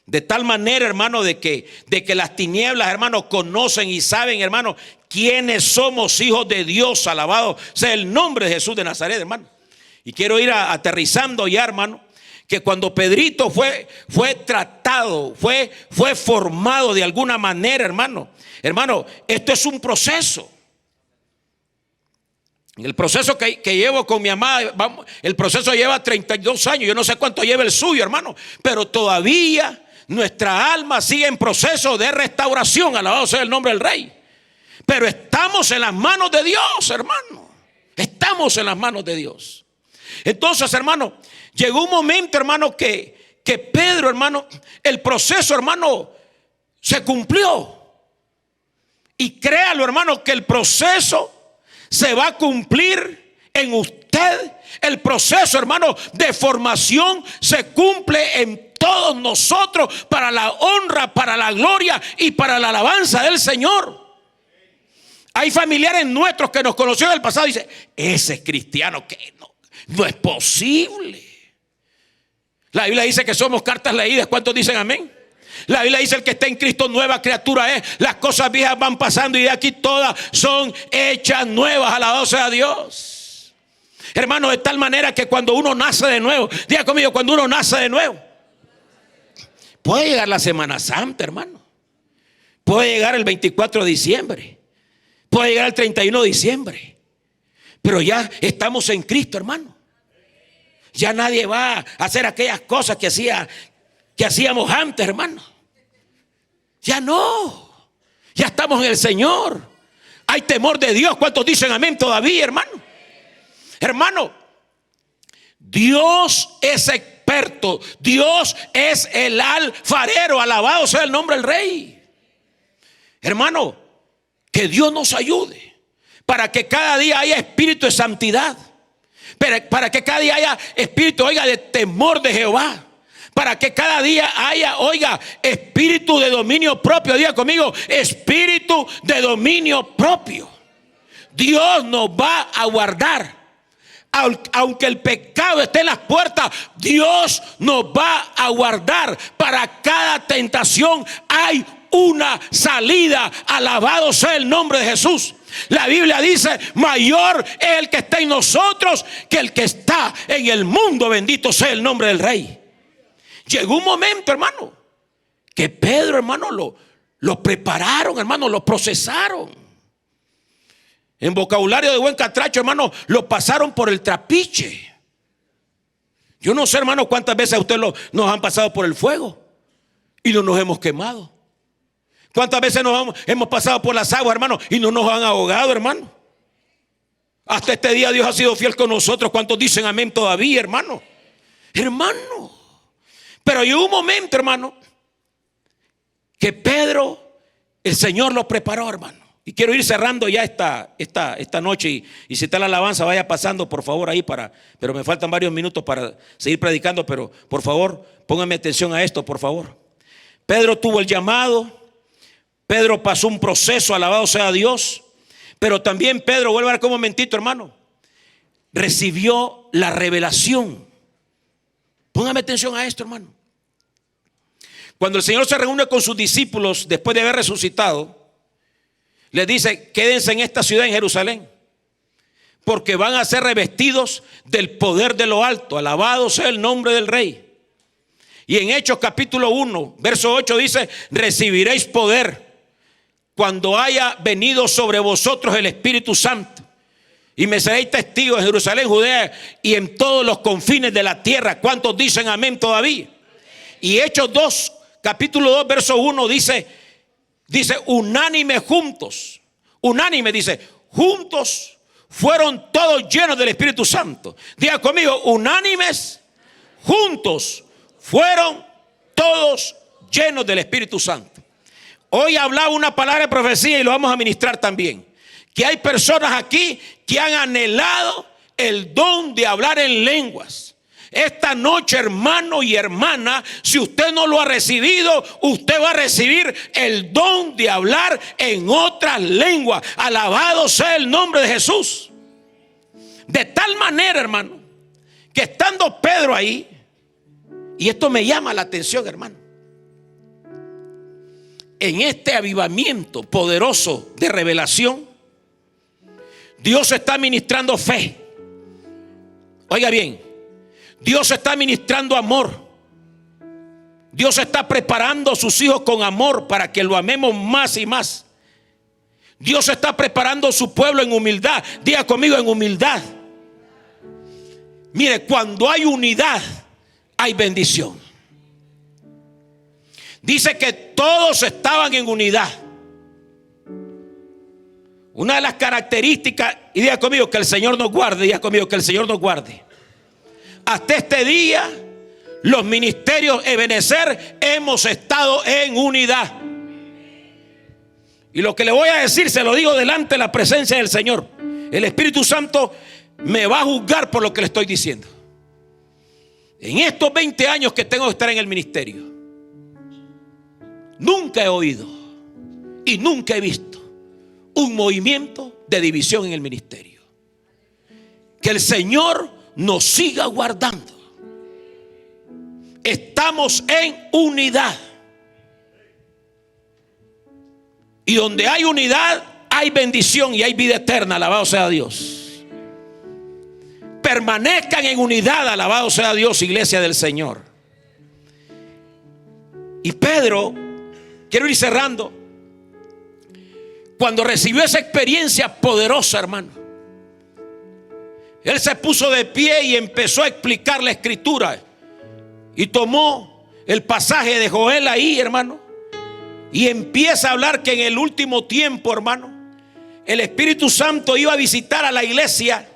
De tal manera, hermano, de que las tinieblas, hermano, conocen y saben, hermano, quiénes somos hijos de Dios. Alabado sea el nombre de Jesús de Nazaret, hermano. Y quiero ir aterrizando ya, hermano, que cuando Pedrito fue tratado, fue formado de alguna manera, hermano, esto es un proceso. El proceso que llevo con mi amada, el proceso lleva 32 años. Yo no sé cuánto lleva el suyo, hermano, pero todavía nuestra alma sigue en proceso de restauración. Alabado sea el nombre del Rey. Pero estamos en las manos de Dios, hermano. Estamos en las manos de Dios. Entonces, hermano, llegó un momento, hermano, que Pedro, hermano, el proceso, hermano, se cumplió. Y créalo, hermano, que el proceso se va a cumplir en usted. El proceso, hermano, de formación se cumple en todos nosotros, para la honra, para la gloria y para la alabanza del Señor. Hay familiares nuestros que nos conocieron en el pasado y dicen: ese es cristiano, que no es posible. La Biblia dice que somos cartas leídas. ¿Cuántos dicen amén? La Biblia dice: el que está en Cristo nueva criatura es. Las cosas viejas van pasando y de aquí todas son hechas nuevas. Alabado sea Dios. Hermano, de tal manera que cuando uno nace de nuevo, diga conmigo, cuando uno nace de nuevo, puede llegar la Semana Santa, hermano. Puede llegar el 24 de diciembre. Puede llegar el 31 de diciembre. Pero ya estamos en Cristo, hermano. Ya nadie va a hacer aquellas cosas que hacíamos antes, hermano. Ya no. Ya estamos en el Señor. Hay temor de Dios. ¿Cuántos dicen amén todavía, hermano? Hermano, Dios es experto. Dios es el alfarero. Alabado sea el nombre del Rey. Hermano, que Dios nos ayude para que cada día haya espíritu de santidad, para que cada día haya espíritu, oiga, de temor de Jehová, para que cada día haya, oiga, espíritu de dominio propio. Diga conmigo, espíritu de dominio propio. Dios nos va a guardar. Aunque el pecado esté en las puertas, Dios nos va a guardar. Para cada tentación hay una salida. Alabado sea el nombre de Jesús. La Biblia dice: mayor es el que está en nosotros que el que está en el mundo. Bendito sea el nombre del Rey. Llegó un momento, hermano, que Pedro, hermano, lo prepararon, hermano, lo procesaron. En vocabulario de buen catracho, hermano, lo pasaron por el trapiche. Yo no sé, hermano, cuántas veces a usted nos han pasado por el fuego y no nos hemos quemado. ¿Cuántas veces hemos pasado por las aguas, hermano, y no nos han ahogado, hermano? Hasta este día Dios ha sido fiel con nosotros. ¿Cuántos dicen amén todavía, hermano? Hermano. Pero llegó un momento, hermano, que Pedro, el Señor lo preparó, hermano. Y quiero ir cerrando ya esta noche. Y si está la alabanza, vaya pasando, por favor, ahí pero me faltan varios minutos para seguir predicando. Pero por favor, pónganme atención a esto, por favor. Pedro tuvo el llamado. Pedro pasó un proceso, alabado sea Dios. Pero también Pedro, vuelve a ver un momentito, hermano, recibió la revelación. Póngame atención a esto, hermano. Cuando el Señor se reúne con sus discípulos después de haber resucitado, les dice: quédense en esta ciudad, en Jerusalén, porque van a ser revestidos del poder de lo alto. Alabado sea el nombre del Rey. Y en Hechos capítulo 1, verso 8 dice: recibiréis poder cuando haya venido sobre vosotros el Espíritu Santo, y me seréis testigos en Jerusalén, Judea y en todos los confines de la tierra. ¿Cuántos dicen amén todavía? Y Hechos 2, capítulo 2, verso 1 dice unánime juntos. Unánime dice, juntos fueron todos llenos del Espíritu Santo. Diga conmigo, unánimes, juntos fueron todos llenos del Espíritu Santo. Hoy hablaba una palabra de profecía y lo vamos a ministrar también. Que hay personas aquí que han anhelado el don de hablar en lenguas. Esta noche, hermano y hermana, si usted no lo ha recibido, usted va a recibir el don de hablar en otras lenguas. Alabado sea el nombre de Jesús. De tal manera, hermano, que estando Pedro ahí, y esto me llama la atención, hermano, en este avivamiento poderoso de revelación, Dios está ministrando fe. Oiga bien, Dios está ministrando amor. Dios está preparando a sus hijos con amor para que lo amemos más y más. Dios está preparando a su pueblo en humildad. Diga conmigo, en humildad. Mire, cuando hay unidad, hay bendición. Dice que todos estaban en unidad. Una de las características, y diga conmigo que el Señor nos guarde, diga conmigo que el Señor nos guarde. Hasta este día, los ministerios Ebenezer hemos estado en unidad. Y lo que le voy a decir, se lo digo delante de la presencia del Señor. El Espíritu Santo me va a juzgar por lo que le estoy diciendo. En estos 20 años que tengo que estar en el ministerio, nunca he oído y nunca he visto un movimiento de división en el ministerio. Que el Señor nos siga guardando. Estamos en unidad. Y donde hay unidad, hay bendición y hay vida eterna. Alabado sea Dios. Permanezcan en unidad. Alabado sea Dios, iglesia del Señor. Y Pedro, quiero ir cerrando, cuando recibió esa experiencia poderosa, hermano, él se puso de pie y empezó a explicar la escritura. Y tomó el pasaje de Joel ahí, hermano, y empieza a hablar que en el último tiempo, hermano, el Espíritu Santo iba a visitar a la iglesia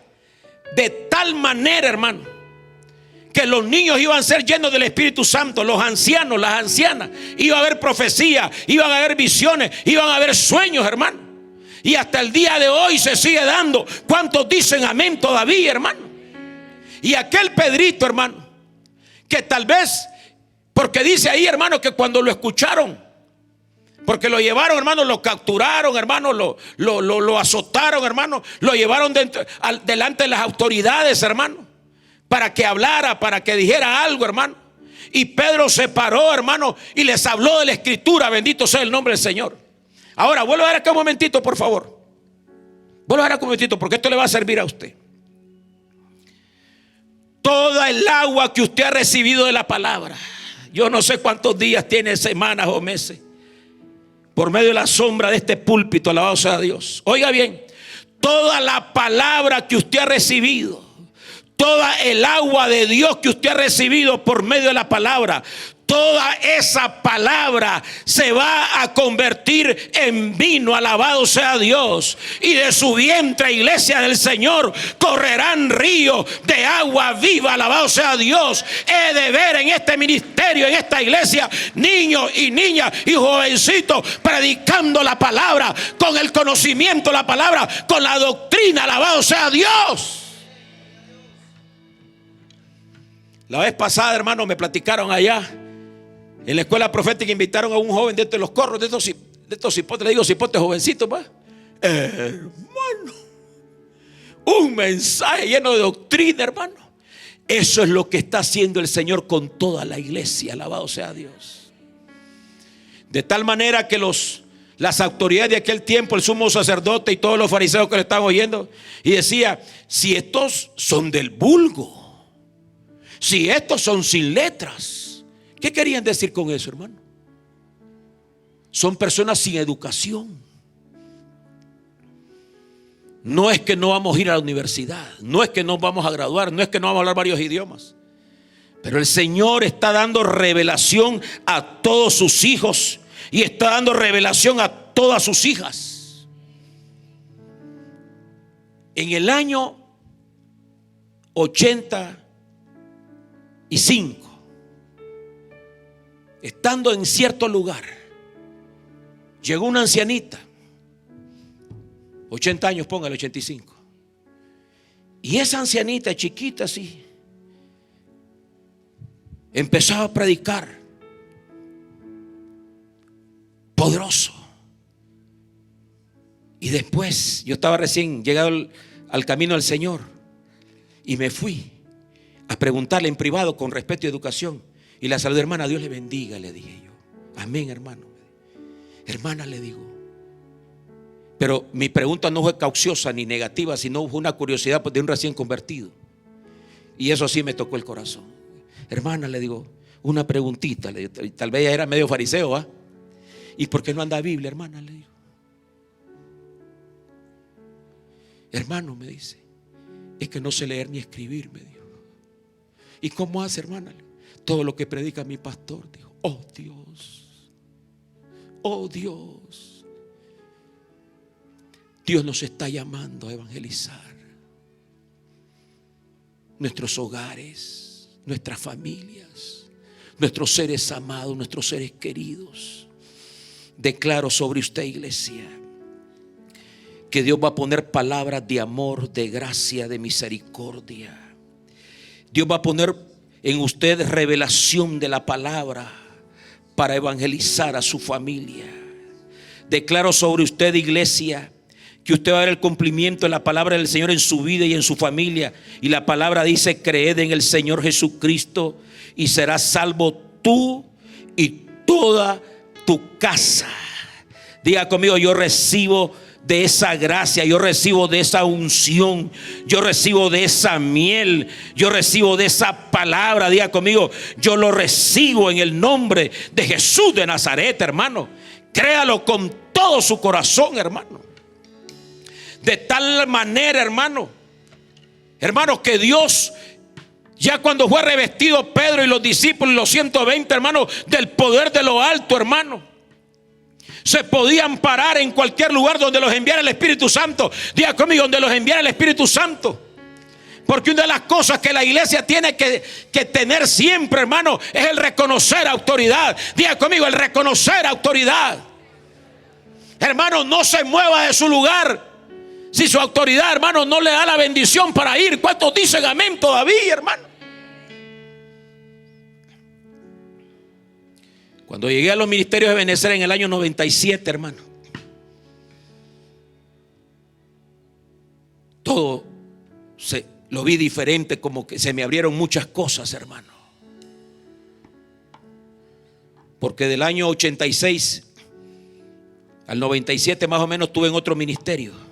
de tal manera, hermano, que los niños iban a ser llenos del Espíritu Santo, los ancianos, las ancianas, iba a haber profecía, iban a haber visiones, iban a haber sueños, hermano. Y hasta el día de hoy se sigue dando. ¿Cuántos dicen amén todavía, hermano? Y aquel Pedrito, hermano, que tal vez, porque dice ahí, hermano, que cuando lo escucharon, porque lo llevaron, hermano, lo capturaron, hermano, lo azotaron, hermano, lo llevaron delante de las autoridades, hermano, para que hablara, para que dijera algo, hermano. Y Pedro se paró, hermano, y les habló de la escritura. Bendito sea el nombre del Señor. Ahora, vuelvo a ver acá un momentito, por favor. Vuelvo a ver acá un momentito, porque esto le va a servir a usted. Toda el agua que usted ha recibido de la palabra, yo no sé cuántos días tiene, semanas o meses, por medio de la sombra de este púlpito, alabado sea Dios. Oiga bien, toda la palabra que usted ha recibido, toda el agua de Dios que usted ha recibido por medio de la palabra, toda esa palabra se va a convertir en vino, alabado sea Dios. Y de su vientre, iglesia del Señor, correrán ríos de agua viva, alabado sea Dios. He de ver en este ministerio, en esta iglesia, niños y niñas y jovencitos predicando la palabra, con el conocimiento de la palabra, con la doctrina, alabado sea Dios. La vez pasada, hermano, me platicaron allá en la escuela profética, invitaron a un joven de los corros, de estos cipotes, le digo cipotes jovencitos, pues. Hermano, un mensaje lleno de doctrina, hermano. Eso es lo que está haciendo el Señor con toda la iglesia, alabado sea Dios. De tal manera que las autoridades de aquel tiempo, el sumo sacerdote y todos los fariseos que le estaban oyendo, y decía: si estos son del vulgo, si estos son sin letras. ¿Qué querían decir con eso, hermano? Son personas sin educación. No es que no vamos a ir a la universidad, no es que no vamos a graduar, no es que no vamos a hablar varios idiomas, pero el Señor está dando revelación a todos sus hijos y está dando revelación a todas sus hijas. En el año 85, estando en cierto lugar, llegó una ancianita, 80 años, póngale 85. Y esa ancianita chiquita así empezaba a predicar poderoso. Y después yo estaba recién llegado al camino del Señor y me fui a preguntarle en privado con respeto y educación. Y la saludé: hermana, Dios le bendiga, le dije yo. Amén, hermano. Hermana, le digo. Pero mi pregunta no fue cauciosa ni negativa, sino fue una curiosidad de un recién convertido. Y eso sí me tocó el corazón. Hermana, le digo, una preguntita. Le digo, tal vez ella era medio fariseo, ¿ah? ¿Y por qué no anda Biblia, hermana? Le digo. Hermano, me dice, es que no sé leer ni escribir, me dijo. ¿Y cómo hace, hermana? Todo lo que predica mi pastor. Dijo: oh Dios, oh Dios. Dios nos está llamando a evangelizar nuestros hogares, nuestras familias, nuestros seres amados, nuestros seres queridos. Declaro sobre usted, iglesia, que Dios va a poner palabras de amor, de gracia, de misericordia. Dios va a poner en usted revelación de la palabra para evangelizar a su familia. Declaro sobre usted, iglesia, que usted va a ver el cumplimiento de la palabra del Señor en su vida y en su familia. Y la palabra dice: creed en el Señor Jesucristo y serás salvo tú y toda tu casa. Diga conmigo: yo recibo de esa gracia, yo recibo de esa unción, yo recibo de esa miel, yo recibo de esa palabra. Diga conmigo: yo lo recibo en el nombre de Jesús de Nazaret, hermano. Créalo con todo su corazón, hermano. De tal manera, hermano, que Dios, ya cuando fue revestido Pedro y los discípulos y los 120, hermano, del poder de lo alto, hermano, se podían parar en cualquier lugar donde los enviara el Espíritu Santo. Diga conmigo: donde los enviara el Espíritu Santo. Porque una de las cosas que la iglesia tiene que tener siempre, hermano, es el reconocer autoridad. Diga conmigo: el reconocer autoridad. Hermano, no se mueva de su lugar si su autoridad, hermano, no le da la bendición para ir. ¿Cuántos dicen amén todavía, hermano? Cuando llegué a los ministerios de Ebenezer en el año 97, hermano, todo lo vi diferente, como que se me abrieron muchas cosas, hermano. Porque del año 86 al 97 más o menos estuve en otro ministerio.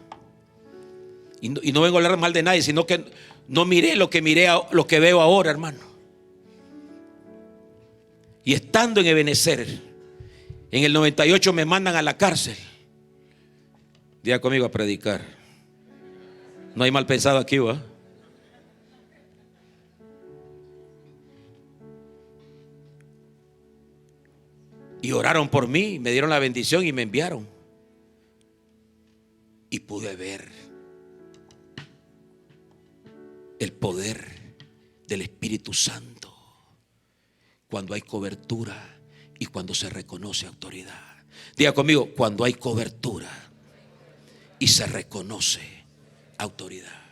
Y no vengo a hablar mal de nadie, sino que no miré lo que veo ahora, hermano. Y estando en Ebenezer, en el 98 me mandan a la cárcel. Diga conmigo: a predicar. No hay mal pensado aquí, ¿va? Y oraron por mí, me dieron la bendición y me enviaron. Y pude ver el poder del Espíritu Santo cuando hay cobertura y cuando se reconoce autoridad. Diga conmigo: cuando hay cobertura y se reconoce autoridad.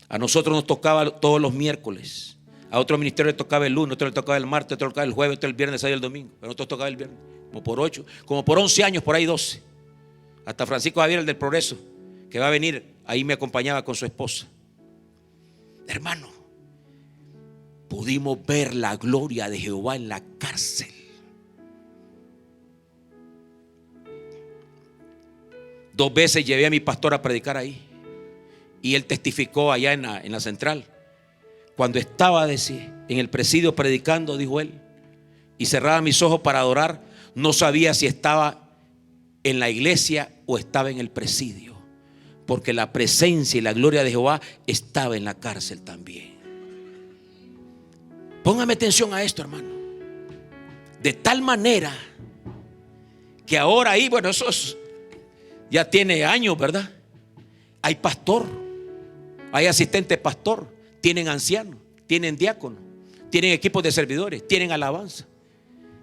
A nosotros nos tocaba todos los miércoles, a otro ministerio le tocaba el lunes, a otro le tocaba el martes, a otro le tocaba el jueves, a otro el viernes, a el domingo. Pero a nosotros tocaba el viernes, como por 11 años, por ahí 12. Hasta Francisco Javier, el del Progreso, que va a venir, ahí me acompañaba con su esposa. Hermano, pudimos ver la gloria de Jehová en la cárcel. 2 veces llevé a mi pastor a predicar ahí. Y él testificó allá en la central. Cuando estaba en el presidio predicando, dijo él, y cerraba mis ojos para adorar, no sabía si estaba en la iglesia o estaba en el presidio, porque la presencia y la gloria de Jehová estaba en la cárcel también. Póngame atención a esto, hermano. De tal manera que ahora ahí, bueno, ya tiene años, ¿verdad? Hay pastor, hay asistente pastor, tienen ancianos, tienen diáconos, tienen equipos de servidores, tienen alabanza,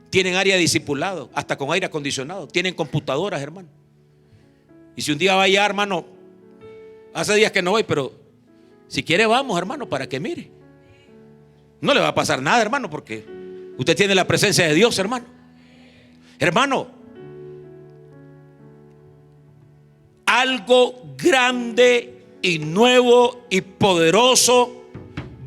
tienen área de discipulado, hasta con aire acondicionado, tienen computadoras, hermano. Y si un día vaya, hermano, hace días que no voy, pero si quiere vamos, hermano, para que mire. No le va a pasar nada, hermano, porque usted tiene la presencia de Dios, hermano. Hermano, algo grande y nuevo y poderoso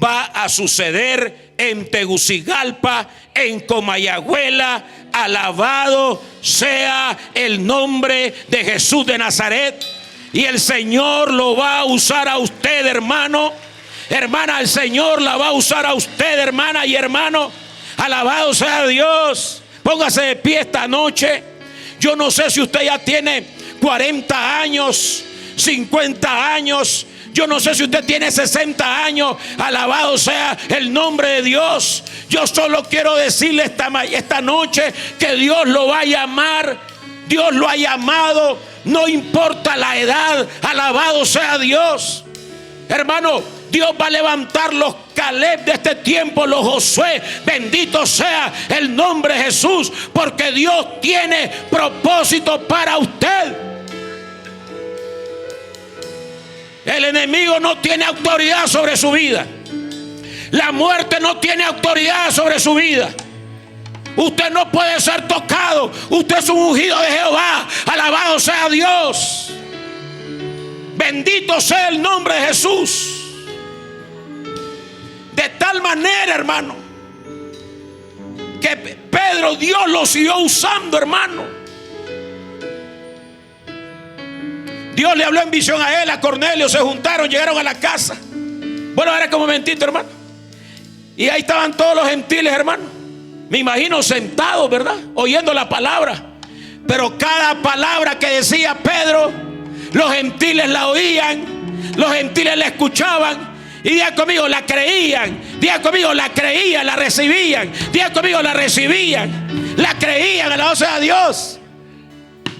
va a suceder en Tegucigalpa, en Comayagüela. Alabado sea el nombre de Jesús de Nazaret. Y el Señor lo va a usar a usted, hermano. Hermana, el Señor la va a usar a usted, hermana y hermano. Alabado sea Dios. Póngase de pie esta noche. Yo no sé si usted ya tiene 40 años, 50 años. Yo no sé si usted tiene 60 años. Alabado sea el nombre de Dios. Yo solo quiero decirle esta noche que Dios lo va a llamar. Dios lo ha llamado. No importa la edad. Alabado sea Dios. Hermano, Dios va a levantar los Caleb de este tiempo, los Josué. Bendito sea el nombre de Jesús, porque Dios tiene propósito para usted. El enemigo no tiene autoridad sobre su vida. La muerte no tiene autoridad sobre su vida. Usted no puede ser tocado. Usted es un ungido de Jehová. Alabado sea Dios. Bendito sea el nombre de Jesús. De tal manera, hermano, que Pedro, Dios lo siguió usando, hermano. Dios le habló en visión a él, a Cornelio. Se juntaron, llegaron a la casa. Bueno, ahora como momentito, hermano. Y ahí estaban todos los gentiles, hermano. Me imagino sentados, ¿verdad? Oyendo la palabra. Pero cada palabra que decía Pedro, los gentiles la oían, los gentiles la escuchaban. Y diga conmigo, la creían. Diga conmigo, la creían, la recibían. Diga conmigo, la recibían, la creían. Alabado sea Dios.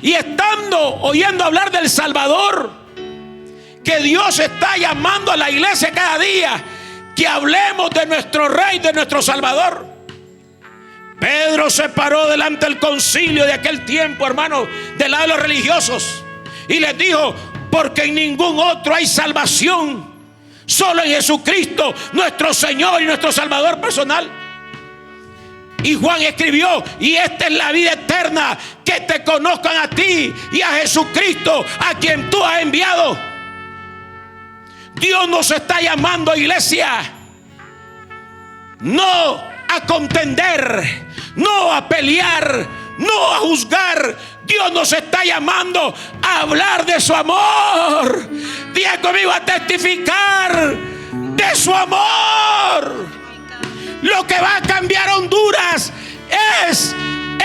Y estando oyendo hablar del Salvador, que Dios está llamando a la iglesia cada día, que hablemos de nuestro Rey, de nuestro Salvador. Pedro se paró delante del concilio de aquel tiempo, hermano, del lado de los religiosos, y les dijo: porque en ningún otro hay salvación, solo en Jesucristo, nuestro Señor y nuestro Salvador personal. Y Juan escribió: y esta es la vida eterna, que te conozcan a ti y a Jesucristo, a quien tú has enviado. Dios nos está llamando, iglesia, no a contender, no a pelear, no a juzgar. Dios nos está llamando a hablar de su amor. Diga conmigo, a testificar de su amor. Lo que va a cambiar Honduras es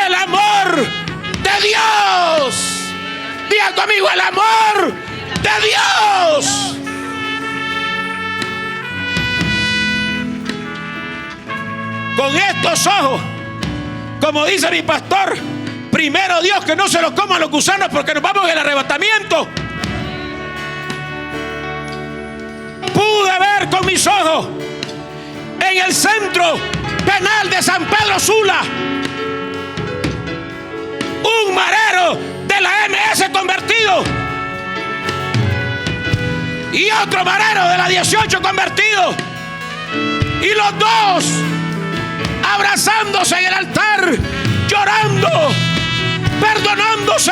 el amor de Dios. Diga conmigo, el amor de Dios. Con estos ojos, como dice mi pastor, primero Dios que no se lo coman los gusanos, porque nos vamos en el arrebatamiento. Pude ver con mis ojos en el centro penal de San Pedro Sula un marero de la MS convertido y otro marero de la 18 convertido, y los dos abrazándose en el altar, llorando, perdonándose.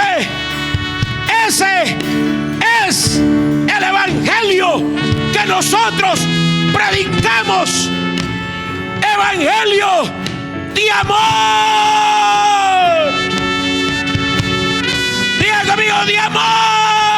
Ese es el evangelio que nosotros predicamos. Evangelio de amor. Diga conmigo, de amor.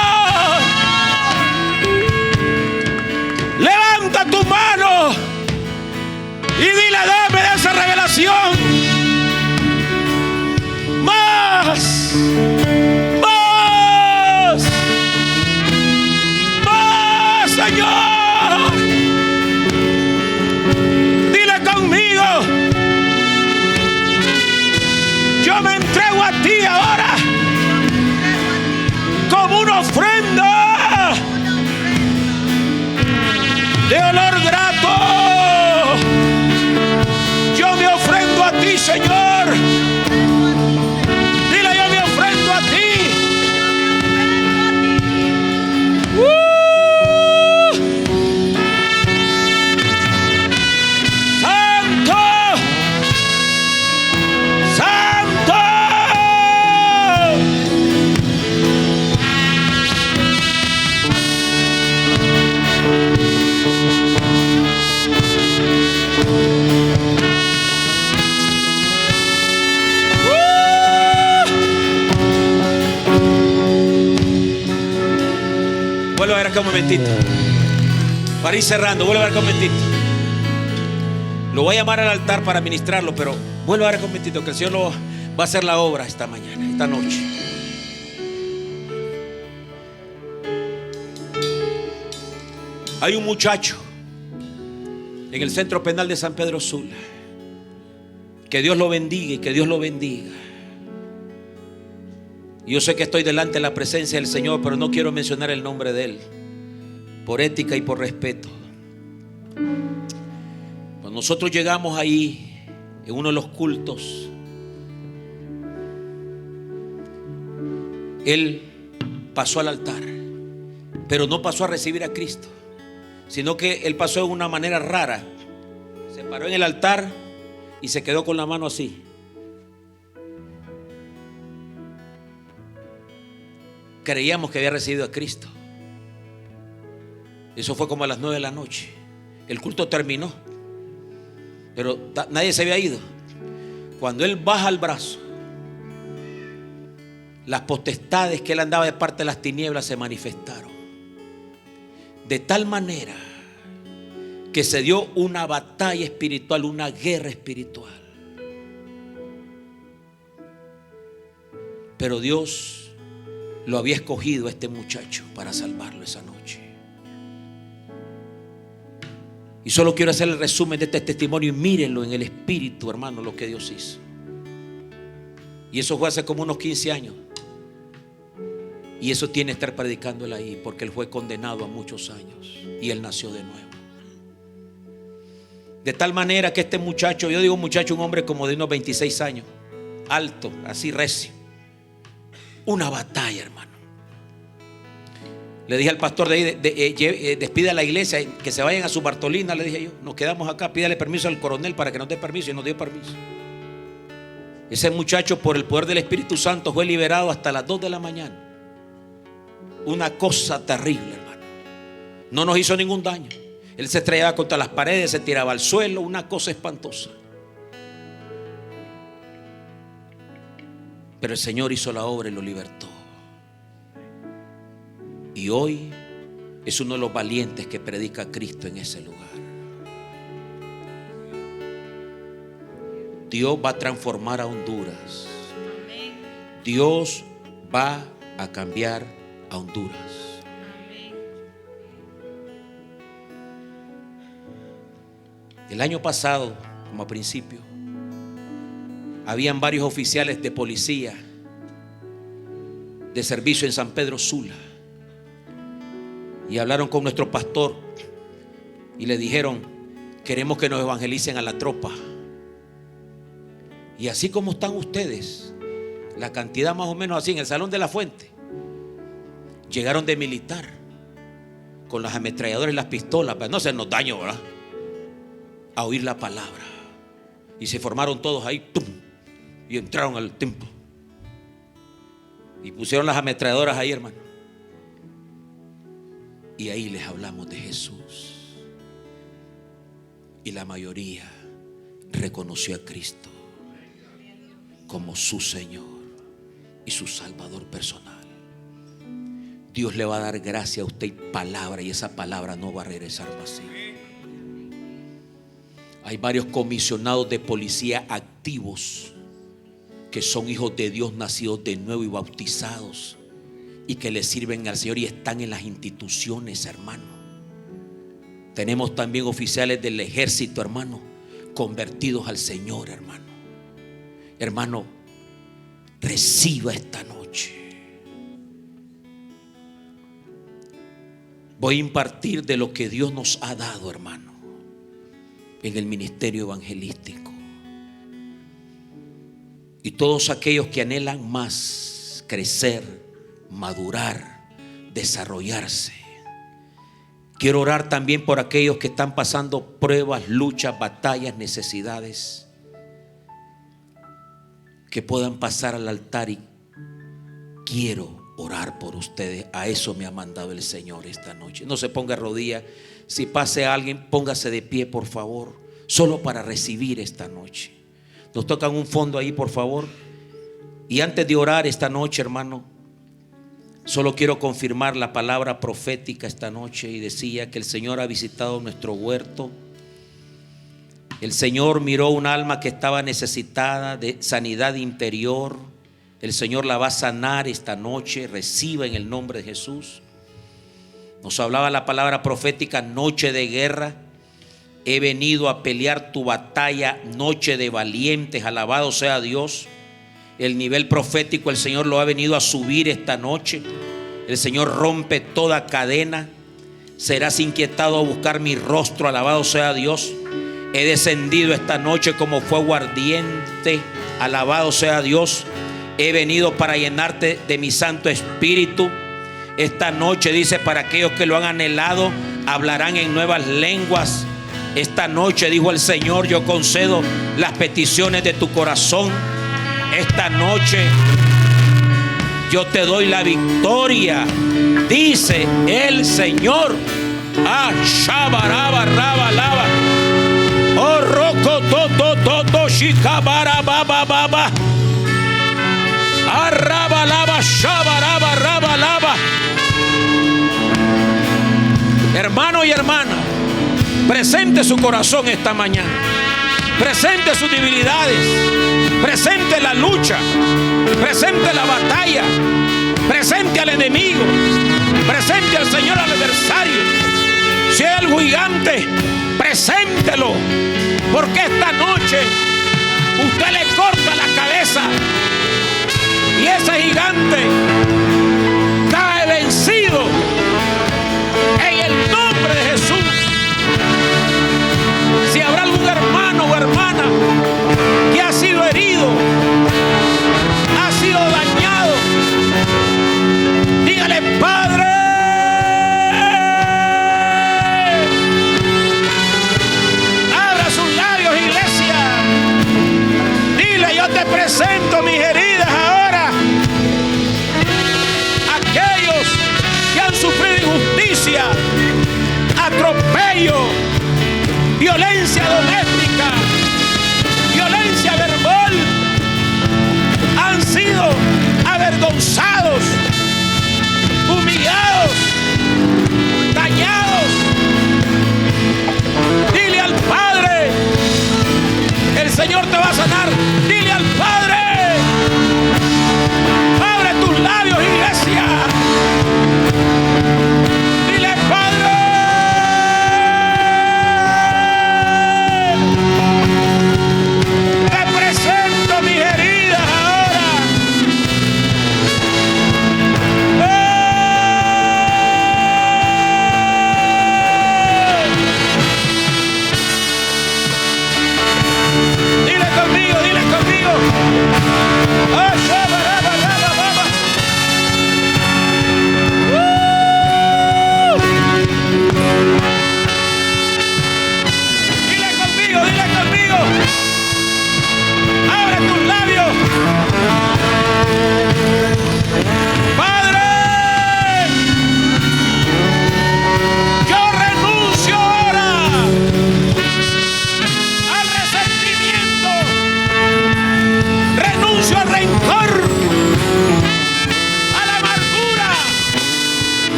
Vuelve a ver acá un momentito. Para ir cerrando, vuelve a ver acá un momentito. Lo voy a llamar al altar para ministrarlo, pero vuelve a ver acá un momentito, que el Señor va a hacer la obra esta mañana, esta noche. Hay un muchacho en el centro penal de San Pedro Sula. Que Dios lo bendiga y que Dios lo bendiga. Yo sé que estoy delante de la presencia del Señor, pero no quiero mencionar el nombre de él, por ética y por respeto. Cuando nosotros llegamos ahí en uno de los cultos, él pasó al altar, pero no pasó a recibir a Cristo, sino que él pasó de una manera rara. Se paró en el altar y se quedó con la mano así. Creíamos que había recibido a Cristo. Eso fue como a las 9 de la noche. El culto terminó, pero nadie se había ido. Cuando él baja el brazo, las potestades que él andaba de parte de las tinieblas se manifestaron. De tal manera que se dio una batalla espiritual, una guerra espiritual. Pero Dios lo había escogido a este muchacho para salvarlo esa noche. Y solo quiero hacer el resumen de este testimonio y mírenlo en el espíritu, hermano, lo que Dios hizo. Y eso fue hace como unos 15 años. Y eso tiene que estar predicando él ahí, porque él fue condenado a muchos años y él nació de nuevo. De tal manera que este muchacho, yo digo muchacho, un hombre como de unos 26 años, alto, así recio. Una batalla, hermano. Le dije al pastor de ahí, despide a la iglesia, que se vayan a su Bartolina. Le dije yo, nos quedamos acá, pídale permiso al coronel para que nos dé permiso. Y nos dio permiso. Ese muchacho, por el poder del Espíritu Santo, fue liberado hasta las 2 de la mañana. Una cosa terrible, hermano. No nos hizo ningún daño. Él se estrellaba contra las paredes, se tiraba al suelo, una cosa espantosa. Pero el Señor hizo la obra y lo libertó. Y hoy es uno de los valientes que predica a Cristo en ese lugar. Dios va a transformar a Honduras. Dios va a cambiar a Honduras. El año pasado, como a principio, habían varios oficiales de policía de servicio en San Pedro Sula y hablaron con nuestro pastor y le dijeron: queremos que nos evangelicen a la tropa. Y así como están ustedes, la cantidad más o menos así en el Salón de la Fuente, llegaron de militar con las ametralladoras y las pistolas para no hacernos daño, ¿verdad? A oír la palabra. Y se formaron todos ahí, ¡tum!, y entraron al templo y pusieron las ametralladoras ahí, hermano. Y ahí les hablamos de Jesús. Y la mayoría reconoció a Cristo como su Señor y su Salvador personal. Dios le va a dar gracia a usted y palabra, y esa palabra no va a regresar vacía. Hay varios comisionados de policía activos que son hijos de Dios, nacidos de nuevo y bautizados, y que le sirven al Señor y están en las instituciones, hermano. Tenemos también oficiales del ejército, hermano, convertidos al Señor, hermano. Hermano, reciba esta noche. Voy a impartir de lo que Dios nos ha dado, hermano, en el ministerio evangelístico. Y todos aquellos que anhelan más crecer, madurar, desarrollarse. Quiero orar también por aquellos que están pasando pruebas, luchas, batallas, necesidades, que puedan pasar al altar, y quiero orar por ustedes. A eso me ha mandado el Señor esta noche. No se ponga rodilla. Si pase a alguien, póngase de pie, por favor, solo para recibir esta noche. Nos tocan un fondo ahí, por favor. Y antes de orar esta noche, hermano, Solo quiero confirmar la palabra profética esta noche y decía que el Señor ha visitado nuestro huerto. El Señor miró un alma que estaba necesitada de sanidad interior. El Señor la va a sanar esta noche. Reciba en el nombre de Jesús. Nos hablaba la palabra profética, noche de guerra. He venido a pelear tu batalla, noche de valientes. Alabado sea Dios. El nivel profético el Señor lo ha venido a subir esta noche. El Señor rompe toda cadena. Serás inquietado a buscar mi rostro. Alabado sea Dios. He descendido esta noche como fuego ardiente. Alabado sea Dios. He venido para llenarte de mi Santo Espíritu. Esta noche dice, para aquellos que lo han anhelado, hablarán en nuevas lenguas. Esta noche, dijo el Señor, yo concedo las peticiones de tu corazón. Esta noche yo te doy la victoria, dice el Señor. Ah, shabaraba, raba, lava. Oh, roco, toto, shikabara, baba, baba. Arraba, lava, shabaraba, raba, lava. Hermano y hermana, presente su corazón esta mañana. Presente sus debilidades. Presente la lucha. Presente la batalla. Presente al enemigo. Presente al Señor al adversario. Si hay algo gigante, preséntelo. Porque esta noche usted le corta la cabeza y ese gigante cae vencido en el nombre de Jesús. Si habrá algún hermano o hermana que ha sido herido, ha sido dañado, dígale: Padre, abra sus labios, iglesia. Dile: yo te presento mis heridas ahora. Aquellos que han sufrido injusticia, atropello, violencia doméstica, violencia verbal, han sido avergonzados, humillados, dañados. Dile al Padre, el Señor te va a sanar. Dile al Padre, abre tus labios, iglesia. Dile: Padre, te presento mis heridas ahora.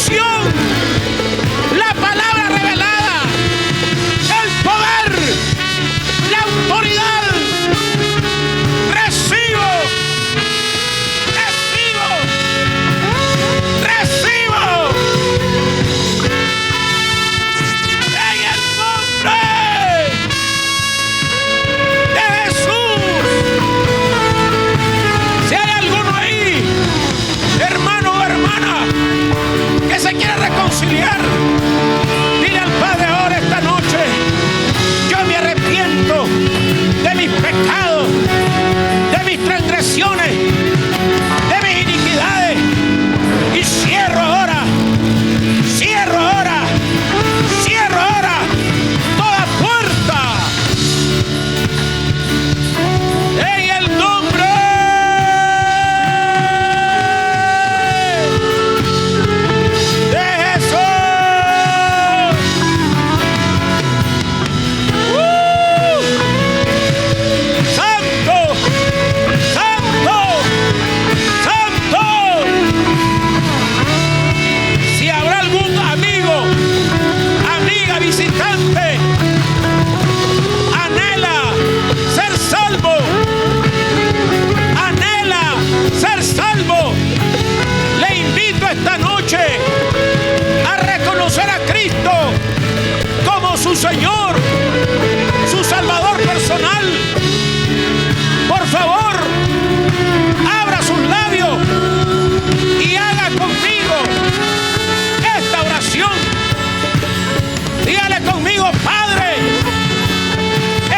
unción, la palabra revelada, el poder, la autoridad. Recibo, recibo, recibo. En el nombre de Jesús. Si hay alguno ahí, hermano o hermana, que se quiere reconciliar, dile al Padre ahora esta noche: yo me arrepiento de mis pecados, de mis transgresiones, de mis iniquidades, y cierro ahora toda puerta en el nombre de Jesús. Santo, santo, santo. Si habrá algún amigo, amiga, visitante, anhela ser salvo, le invito esta noche a reconocer a Cristo como su Señor, su Salvador personal. Por favor, abra sus labios y haga conmigo esta oración. Dígale conmigo: Padre,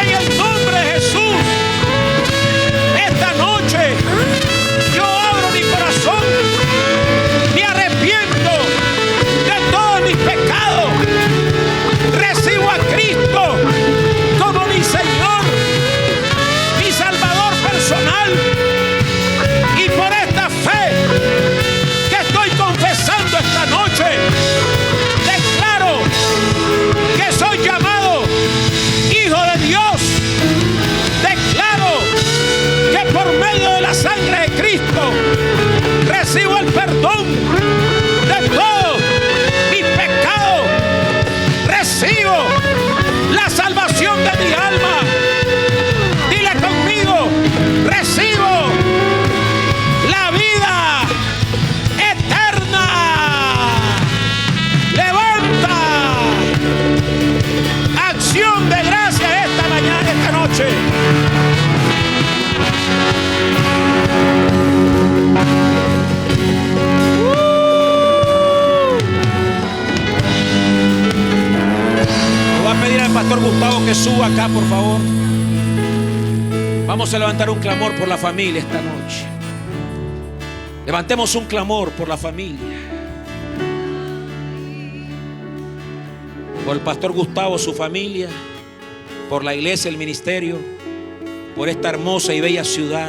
en el nombre de Jesús, esta noche yo abro mi corazón, me arrepiento de todos mis pecados, recibo a Cristo como mi Señor, mi Salvador personal, y por esta fe que estoy confesando esta noche, declaro que soy llamado hijo de Dios. Declaro que por medio de la sangre de Cristo recibo el perdón de todos mis pecados, recibo la salvación de mi alma. Dile conmigo: recibo la vida eterna. Levanta acción de gracia esta mañana, esta noche. Le voy a pedir al pastor Gustavo que suba acá, por favor. Vamos a levantar un clamor por la familia esta noche. Levantemos un clamor por la familia, por el pastor Gustavo, su familia, por la iglesia, el ministerio, por esta hermosa y bella ciudad.